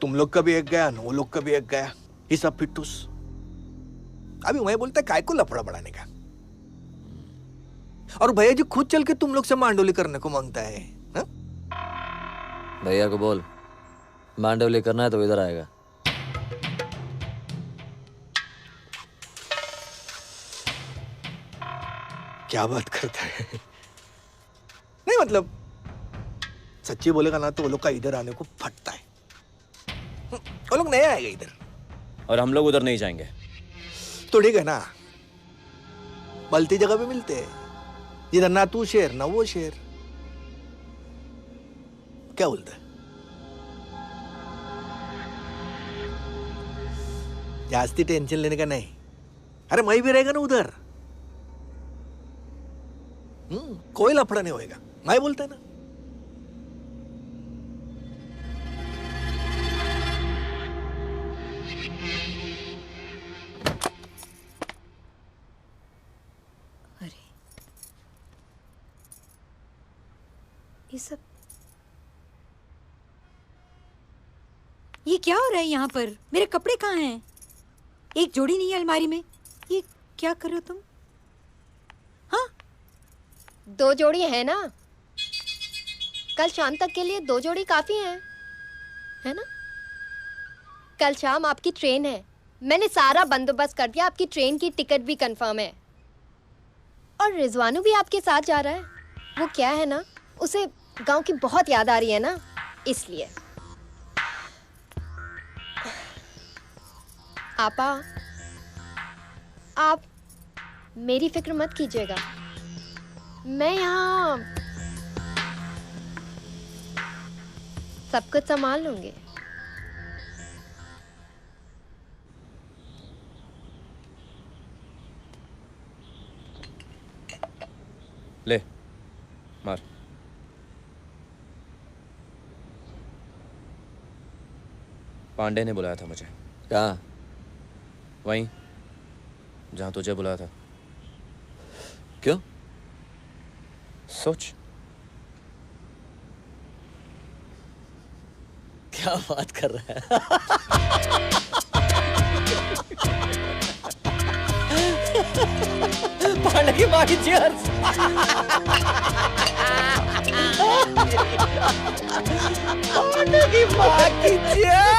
तुम लोग का भी एक गया ना, वो लोग का भी एक गया, ये सब फिटूस। अभी मैं बोलता है काय को लफड़ा बढ़ाने का। और भैया जी खुद चल के तुम लोग से मांडोली करने को मांगता है हा? भैया को बोल मांडोली करना है तो इधर आएगा। क्या बात करता है? नहीं मतलब सच्ची बोलेगा ना तो वो लोग का इधर आने को फटता है। वो लोग नहीं आएगा इधर। और हम लोग उधर नहीं जाएंगे। तो ठीक है ना, मलती जगह पे मिलते हैं, इधर ना तू शेर ना वो शेर। क्या बोलता है? जास्ती टेंशन लेने का नहीं। अरे मैं भी रहेगा ना उधर, कोई लफड़ा नहीं होएगा। मैं बोलता है ना। ये सब ये क्या हो रहा है यहाँ पर? मेरे कपड़े कहाँ हैं? एक जोड़ी नहीं है अलमारी में। ये क्या कर रहे हो तुम? हाँ, 2 जोड़ी है ना, कल शाम तक के लिए 2 जोड़ी काफी है ना? कल शाम आपकी ट्रेन है, मैंने सारा बंदोबस्त कर दिया, आपकी ट्रेन की टिकट भी कंफर्म है और रिजवानू भी आपके साथ जा रहा है। वो क्या है ना, उसे गांव की बहुत याद आ रही है ना, इसलिए। आपा, आप मेरी फिक्र मत कीजिएगा, मैं यहाँ सब कुछ संभाल लूंगी। ले मार। पांडे ने बुलाया था मुझे। कहाँ? वहीं जहां तुझे बुलाया था। क्यों? सोच। क्या बात कर रहा है? पांडे की माँ की चीयर्स। पांडे की माँ की चीयर्स।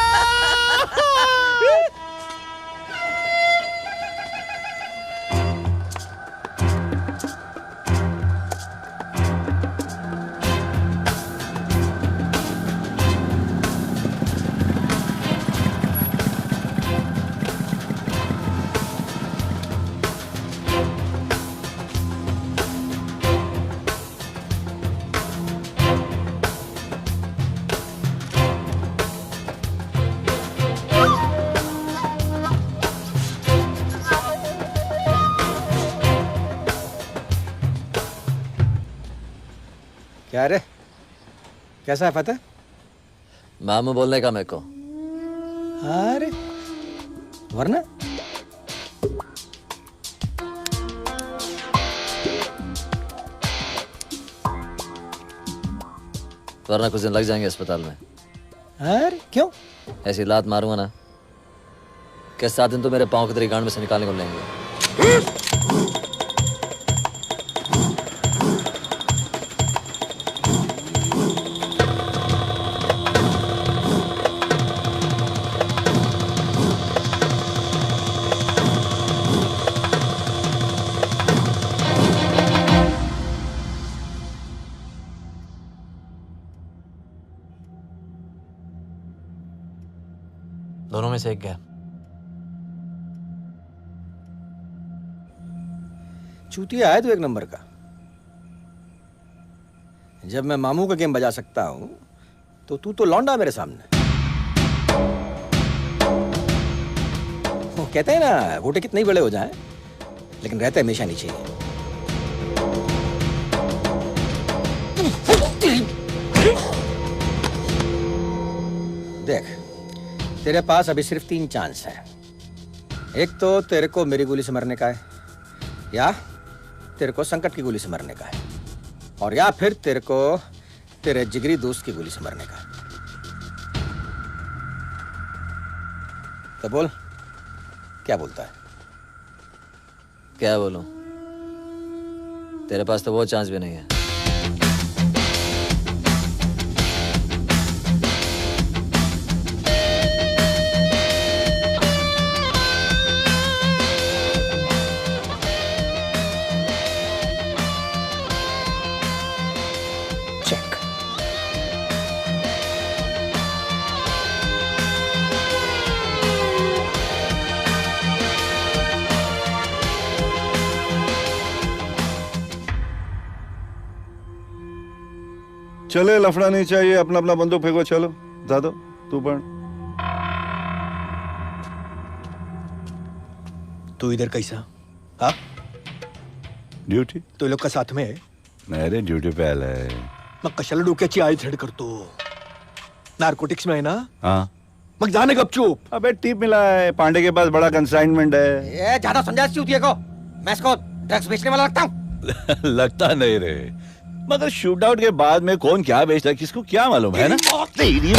क्या रे, कैसा है फतेह? मामू बोलने का मेरे को। अरे वरना कुछ दिन लग जाएंगे अस्पताल में। अरे क्यों? ऐसी लात मारूंगा ना कि 7 दिन तो मेरे पाँव को तेरी गांड में से निकालने को लेंगे। दोनों में से एक गया। चूतिया है तू एक नंबर का। जब मैं मामू का गेम बजा सकता हूं तो तू तो लौंडा मेरे सामने। वो कहते हैं ना, घोटे कितने ही बड़े हो जाएं लेकिन रहते हमेशा नीचे ही। देख, तेरे पास अभी सिर्फ 3 चांस है। एक तो तेरे को मेरी गोली से मरने का है, या तेरे को संकट की गोली से मरने का है, और या फिर तेरे को तेरे जिगरी दोस्त की गोली से मरने का है। तो बोल, क्या बोलता है? क्या बोलूं? तेरे पास तो वो चांस भी नहीं है। चले, लफड़ा नहीं चाहिए, अपना अपना बंदूक फेंको। चलो दादो, तू पढ़। तू इधर कैसा? हाँ, ड्यूटी तो लोग का साथ में है? नाही रे, ड्यूटी पे आलाय। मग कशाला डोक्याची आई थेड करतो? नार्कोटिक्स में है ना? हाँ। मग जाने गपचूप। अबे टिप मिला है, पांडे के पास बड़ा कंसाइनमेंट है। ये ज्यादा समझा चूतिए को। मैं इसको ड्रग्स बेचने वाला लगता हूँ। लगता नहीं रे, मगर शूट आउट के बाद में कौन क्या बेचता है किसको क्या मालूम है ना? तेरी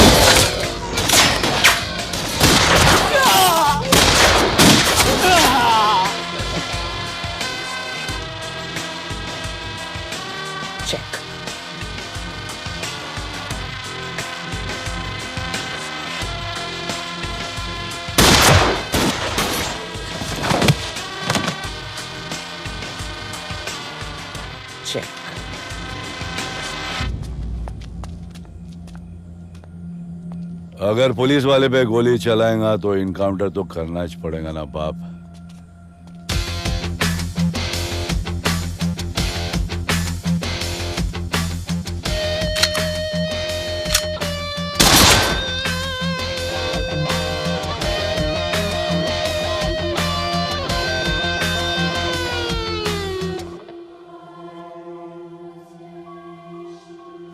अगर पुलिस वाले पे गोली चलाएगा तो इनकाउंटर तो करना ही पड़ेगा ना बाप।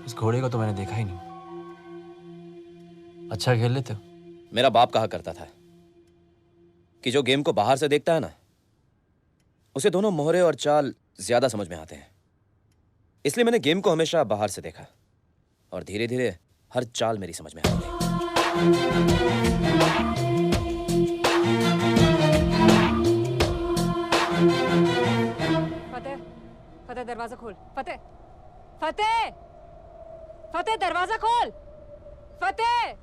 इस घोड़े को तो मैंने देखा ही नहीं। अच्छा खेल लेते हो? मेरा बाप कहा करता था कि जो गेम को बाहर से देखता है ना, उसे दोनों मोहरे और चाल ज्यादा समझ में आते हैं। इसलिए मैंने गेम को हमेशा बाहर से देखा और धीरे धीरे हर चाल मेरी समझ में आ गई। फतेह, फतेह दरवाजा खोल। फतेह, फतेह, फतेह दरवाजा खोल। फतेह,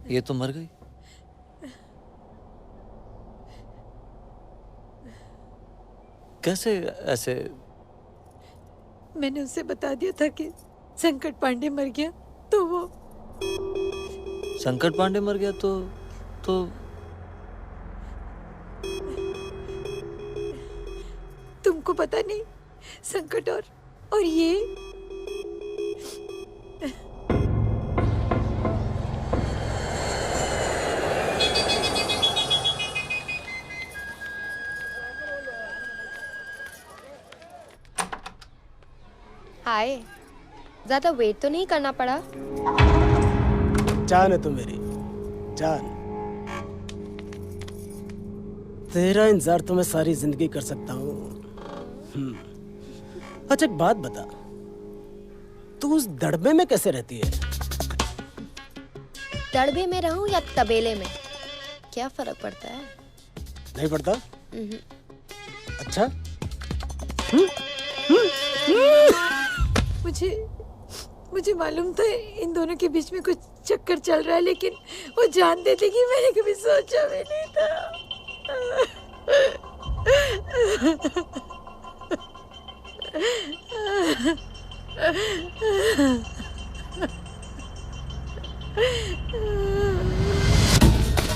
ये तो मर गई। कैसे ऐसे? मैंने उसे बता दिया था कि संकट पांडे मर गया, तो वो संकट पांडे मर गया तो तुमको पता नहीं? संकट और ये हाय, ज्यादा वेट तो नहीं करना पड़ा? जान है तू मेरी जान। तेरा इंतजार तो मैं सारी जिंदगी कर सकता हूँ। अच्छा एक बात बता, तू उस दड़बे में कैसे रहती है? दड़बे में रहूं या तबेले में, क्या फर्क पड़ता है? नहीं पड़ता? अच्छा? मुझे मालूम था इन दोनों के बीच में कुछ चक्कर चल रहा है, लेकिन वो जान देती कि मैंने कभी सोचा भी नहीं था।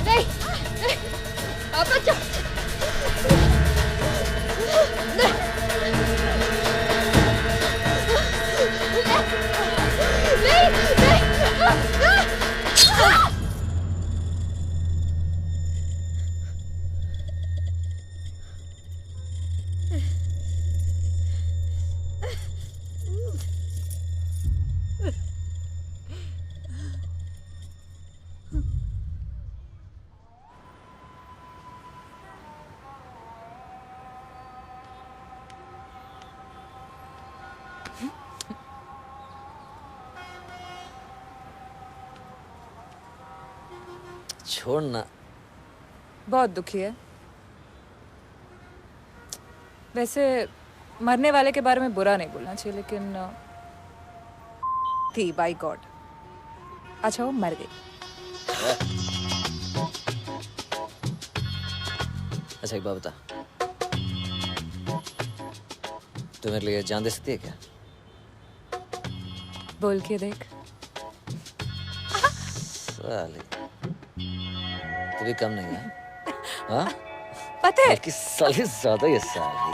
नहीं, अब बच्चा नहीं। छोड़ना। बहुत दुखी है। वैसे मरने वाले के बारे में बुरा नहीं बोलना चाहिए, लेकिन थी बाय गॉड। अच्छा वो मर गई। अच्छा एक बात बता, तू मेरे लिए जान दे सकती है क्या? बोल के देख। साली तू भी कम नहीं है। हाँ पता है कि साली ज्यादा ही है साली।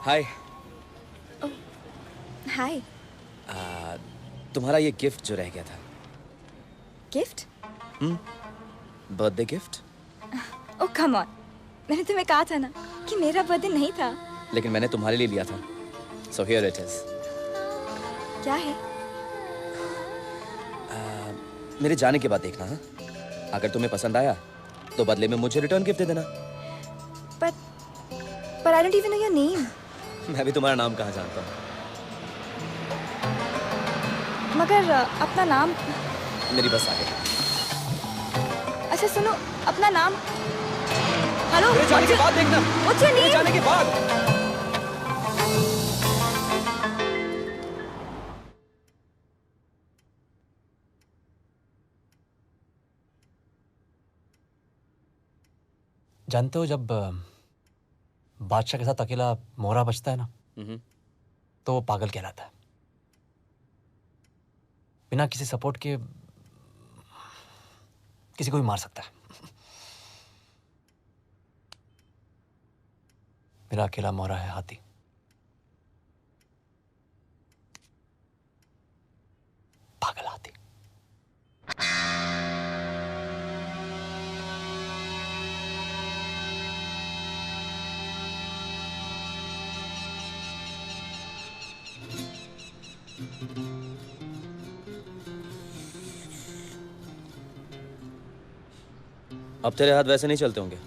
हाय। हाय। तुम्हारा ये गिफ्ट जो रह गया था। Gift? Birthday gift. Oh come on, मैंने तुम्हें कहा था ना कि मेरा बर्थडे नहीं था। लेकिन मैंने तुम्हारे लिए लिया था। So here it is. क्या है? मेरे जाने के बाद देखना। हाँ, अगर तुम्हें पसंद आया तो बदले में मुझे रिटर्न गिफ्ट दे देना। But I don't even know your name. मैं भी तुम्हारा नाम कहाँ जानता हूँ। मगर अपना नाम। मेरी बस आ गई। अच्छा सुनो, अपना नाम। हेलो। मेरे जाने के बाद देखना। What's your name? मेरे जाने के बाद। जानते हो जब बादशाह के साथ अकेला मोहरा बचता है ना, तो वो पागल कहलाता है। बिना किसी सपोर्ट के किसी को भी मार सकता है। मेरा अकेला मोहरा है हाथी। पागल हाथी। अब तेरे हाथ वैसे नहीं चलते होंगे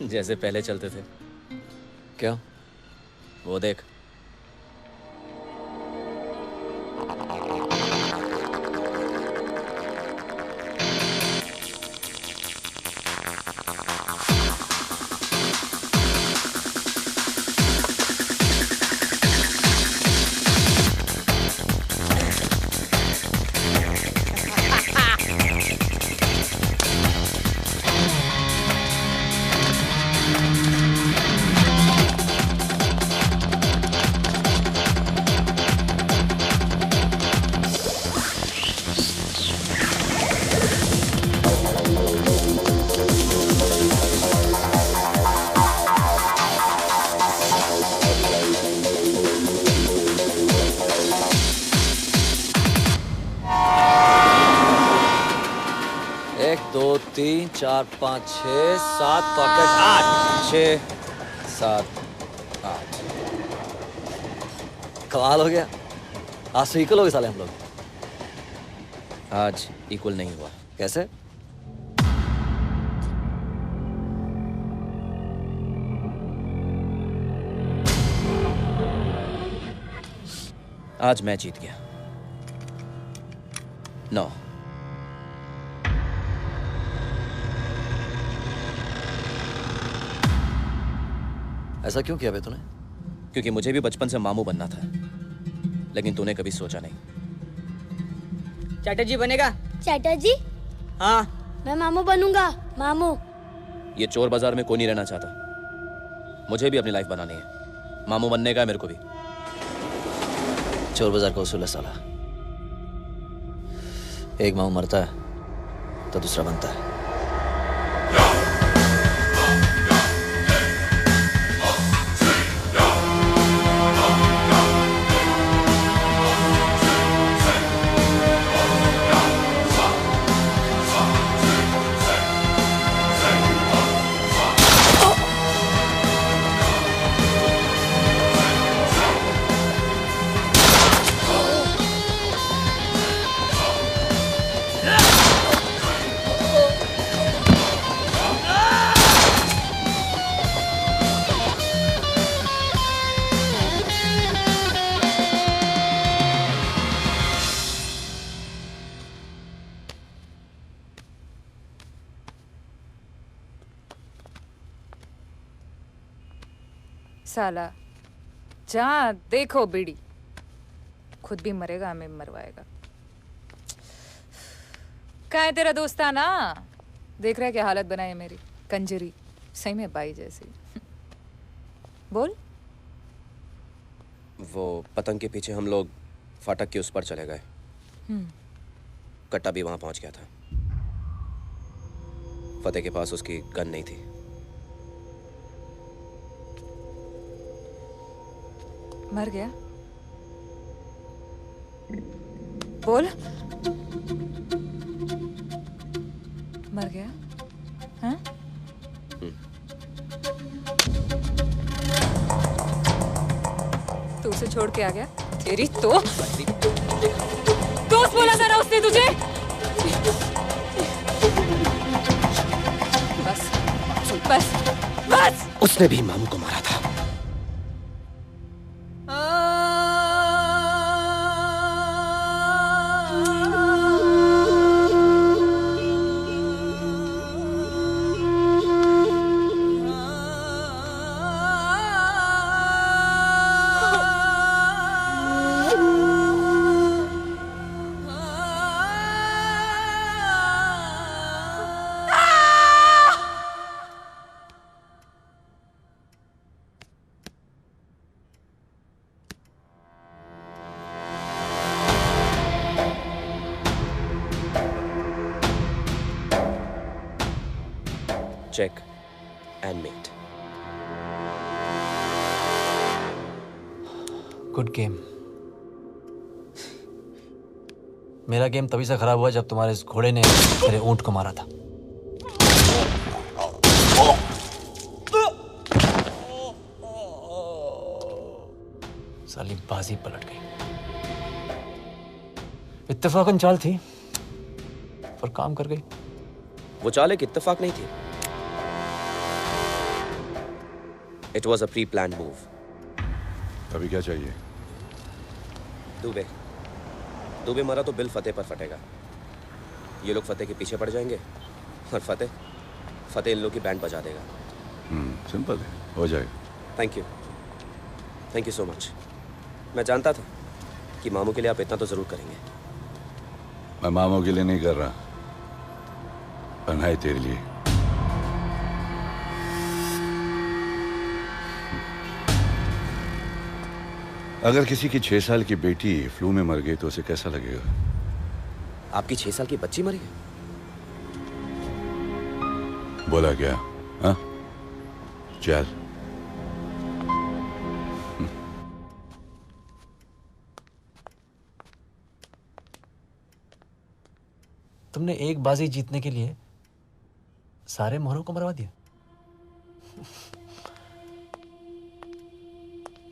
जैसे पहले चलते थे। क्या? वो देख। एक दो तीन चार पाँच छः सात पॉकेट 8 6 7 8। कमाल हो गया। आज तो इक्वल हो गए साले हम लोग। आज इक्वल नहीं हुआ। कैसे? आज मैं जीत गया। 9। ऐसा क्यों किया बे तूने? क्योंकि मुझे भी बचपन से मामू बनना था, लेकिन तूने कभी सोचा नहीं। चैटर्जी बनेगा? चैटर्जी? हाँ। मैं मामू बनूंगा। मामू। ये चोर बाजार में कोई नहीं रहना चाहता। मुझे भी अपनी लाइफ बनानी है। मामू बनने का है मेरे को भी। चोर बाजार का उसूल है साला, एक मामू मरता है तो दूसरा बनता है। साला जहाँ देखो बीड़ी, खुद भी मरेगा हमें मरवाएगा। कहाँ है तेरा दोस्ताना? देख रहा है क्या हालत बनाई है मेरी, कंजरी सही में बाई जैसी। बोल। वो पतंग के पीछे हम लोग फाटक के उस पर चले गए। कट्टा भी वहां पहुंच गया था। फतेह के पास उसकी गन नहीं थी। मर गया? बोल। मर गया? हाँ? तू उसे छोड़ के आ गया? तेरी तो दोस्त बोला था ना उसने तुझे? बस बस बस। उसने भी मामू को मारा था। Check and mate. Good game. मेरा गेम तभी से खराब हुआ जब तुम्हारे इस घोड़े ने मेरे ऊंट को मारा था। साली बाजी पलट गई। इत्तेफाकन चाल थी पर काम कर गई। वो चाल एक इत्तेफाक नहीं थी। It was a pre-planned move. अभी क्या चाहिए? दुबे मरा तो बिल फतेह पर फटेगा। ये लोग फतेह के पीछे पड़ जाएंगे और फतेह इन लोग की बैंड बजा देगा। सिंपल है, हो जाएगा। Thank you so much. मैं जानता था कि मामू के लिए आप इतना तो जरूर करेंगे। मैं मामू के लिए नहीं कर रहा, पन्हाई तेरे लिए। अगर किसी की 6 साल की बेटी फ्लू में मर गई तो उसे कैसा लगेगा? आपकी 6 साल की बच्ची मरी है? बोला क्या? हाँ? चल। तुमने एक बाजी जीतने के लिए सारे मोहरों को मरवा दिया।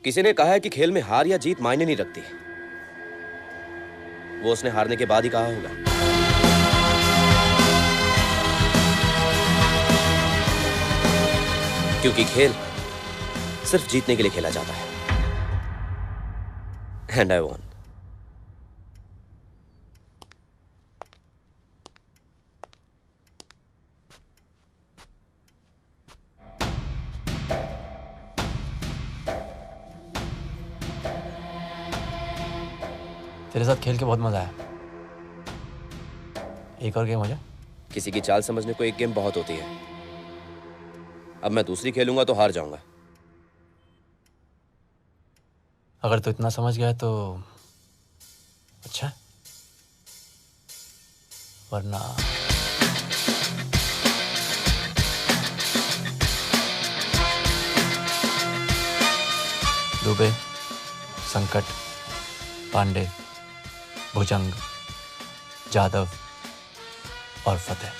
किसी ने कहा है कि खेल में हार या जीत मायने नहीं रखती। वो उसने हारने के बाद ही कहा होगा। क्योंकि खेल सिर्फ जीतने के लिए खेला जाता है। And I won. तेरे साथ खेल के बहुत मजा आया। एक और गेम हो जाए। किसी की चाल समझने को एक गेम बहुत होती है। अब मैं दूसरी खेलूंगा तो हार जाऊंगा। अगर तू इतना समझ गया तो अच्छा, वरना दुबे, संकट, पांडे, भुजंग, जादव और फतेह,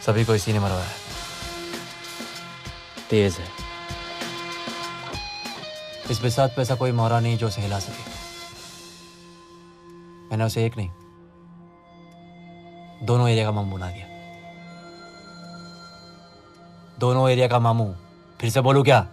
सभी को इसी ने मरवाया है। तेज है। इस बिसात पे ऐसा कोई मोहरा नहीं जो उसे हिला सके। मैंने उसे एक नहीं, दोनों एरिया का मामू बना दिया। दोनों एरिया का मामू। फिर से बोलूं क्या?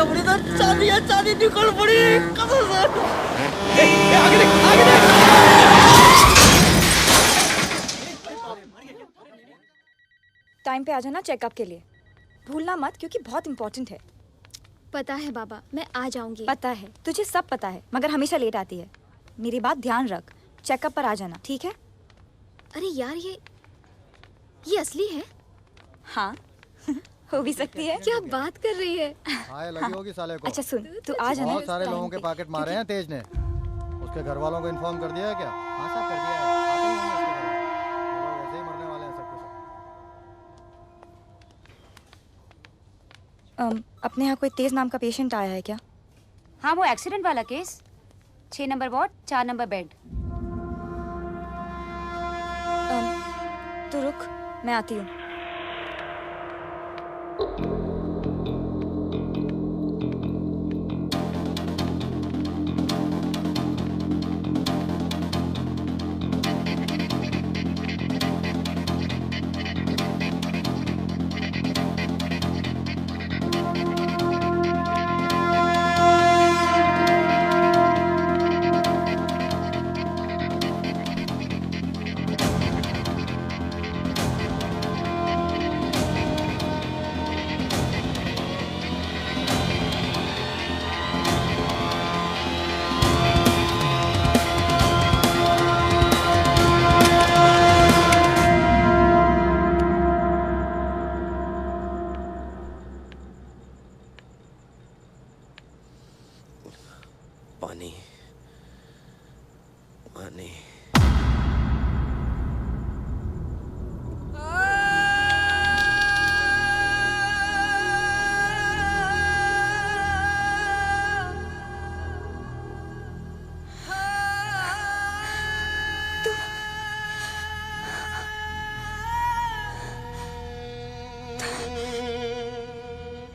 निकल पड़ी तो चांदी निकल पड़ी कसम से। आगे देख, आगे देख। टाइम पे आ जाना चेकअप के लिए, भूलना मत क्योंकि बहुत इंपॉर्टेंट है। पता है बाबा, मैं आ जाऊंगी। पता है, तुझे सब पता है, मगर हमेशा लेट आती है। मेरी बात ध्यान रख, चेकअप पर आ जाना, ठीक है? अरे यार, ये असली है? हाँ हो भी सकती है। क्या बात कर रही है? हाय लगी होगी साले को। अच्छा सुन, तू आ जाना। बहुत सारे लोगों के पॉकेट मारे हैं तेज ने। उसके घर वालों को इन्फॉर्म कर दिया है क्या? हाँ साहब कर दिया है। आते ही होंगे उसके घर वाले। वो लोग वैसे ही मरने वाले हैं सबके सब। अपने यहाँ कोई तेज नाम का पेशेंट आया है क्या? हाँ, वो एक्सीडेंट वाला case. 6 number ward, 4 number bed. तू रुक, मैं आती हूँ।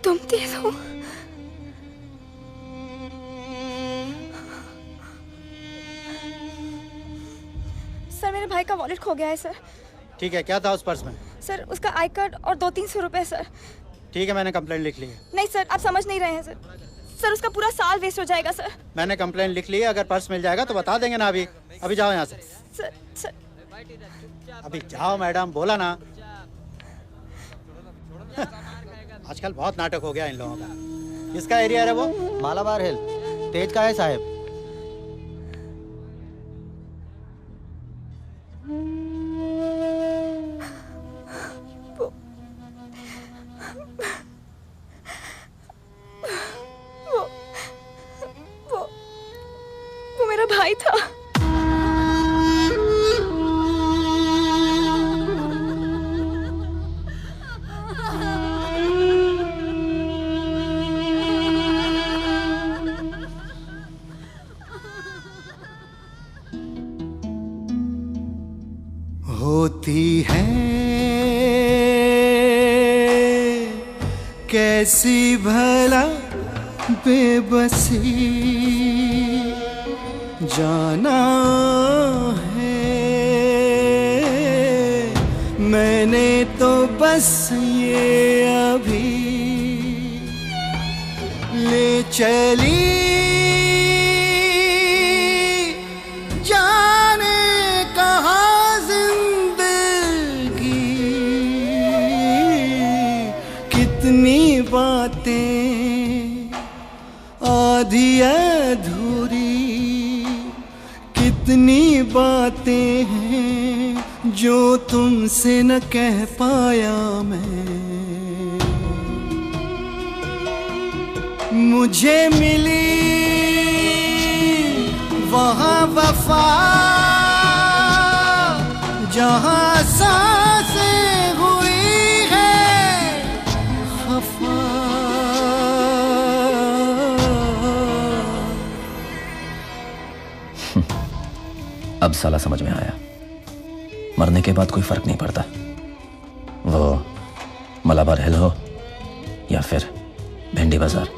तुम तेज हो। सर मेरे भाई का वॉलेट खो गया है सर। ठीक है, क्या था उस पर्स में? सर उसका आई कार्ड और 200-300 रुपए सर। ठीक है, मैंने कंप्लेंट लिख ली है। नहीं सर, आप समझ नहीं रहे हैं सर। सर उसका पूरा साल वेस्ट हो जाएगा सर। मैंने कंप्लेंट लिख ली है, अगर पर्स मिल जाएगा तो बता देंगे ना। अभी जाओ यहाँ से। सर अभी जाओ मैडम, बोला ना। आजकल बहुत नाटक हो गया इन लोगों का। किसका एरिया है वो? मालाबार हिल। तेज का है साहब। वो मेरा भाई था। होती है कैसी भला बेबसी, जाना है मैंने तो बस ये अभी ले चली जाने कहाँ जिंदगी, कितनी बातें आधी अधूरी, कितनी बातें हैं जो तुमसे न कह पाया मैं। मुझे मिली वहाँ वफा जहाँ सांसें हुई है खफा। अब साला समझ में आया, मरने के बाद कोई फर्क नहीं पड़ता, वो मलाबार हिल हो या फिर भिंडी बाजार।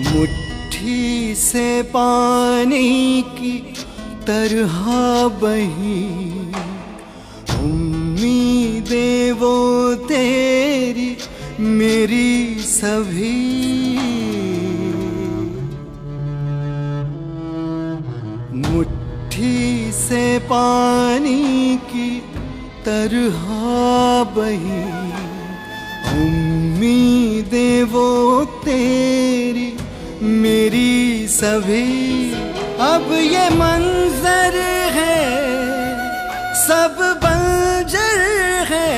मुट्ठी से पानी की तरह बही उम्मीदें वो तेरी मेरी सभी मुट्ठी से पानी की तरह बही उम्मीदें वो तेरी मेरी सभी। अब ये मंजर है सब बंजर है,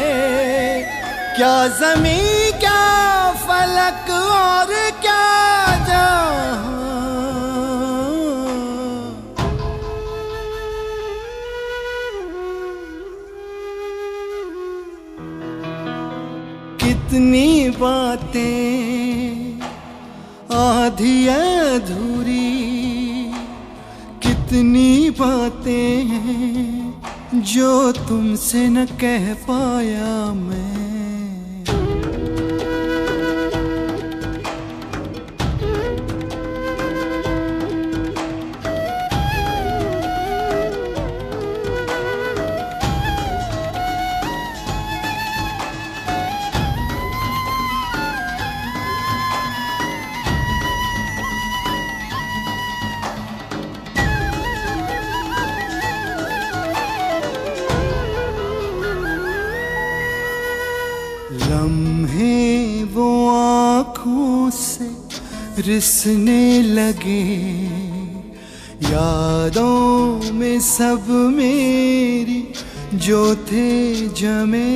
क्या ज़मीं क्या फलक और क्या जहां। कितनी बातें आधी अधूरी, कितनी बातें हैं जो तुमसे न कह पाया मैं। लम्हे वो आँखों से रिसने लगे, यादों में सब मेरी जो थे जमे।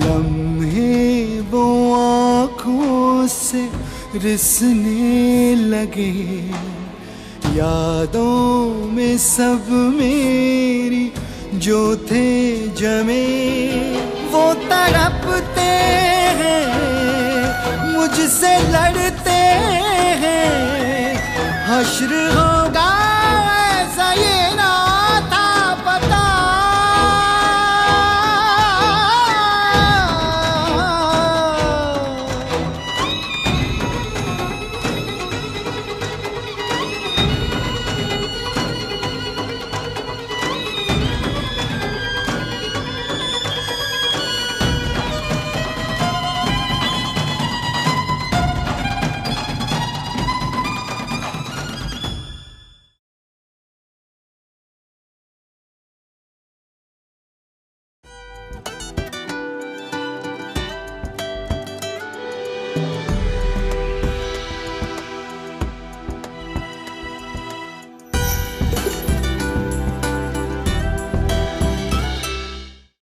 लम्हे वो आँखों से रिसने लगे, यादों में सब मेरी जो थे जमे। वो तड़पते हैं मुझसे लड़ते हैं, हश्र हो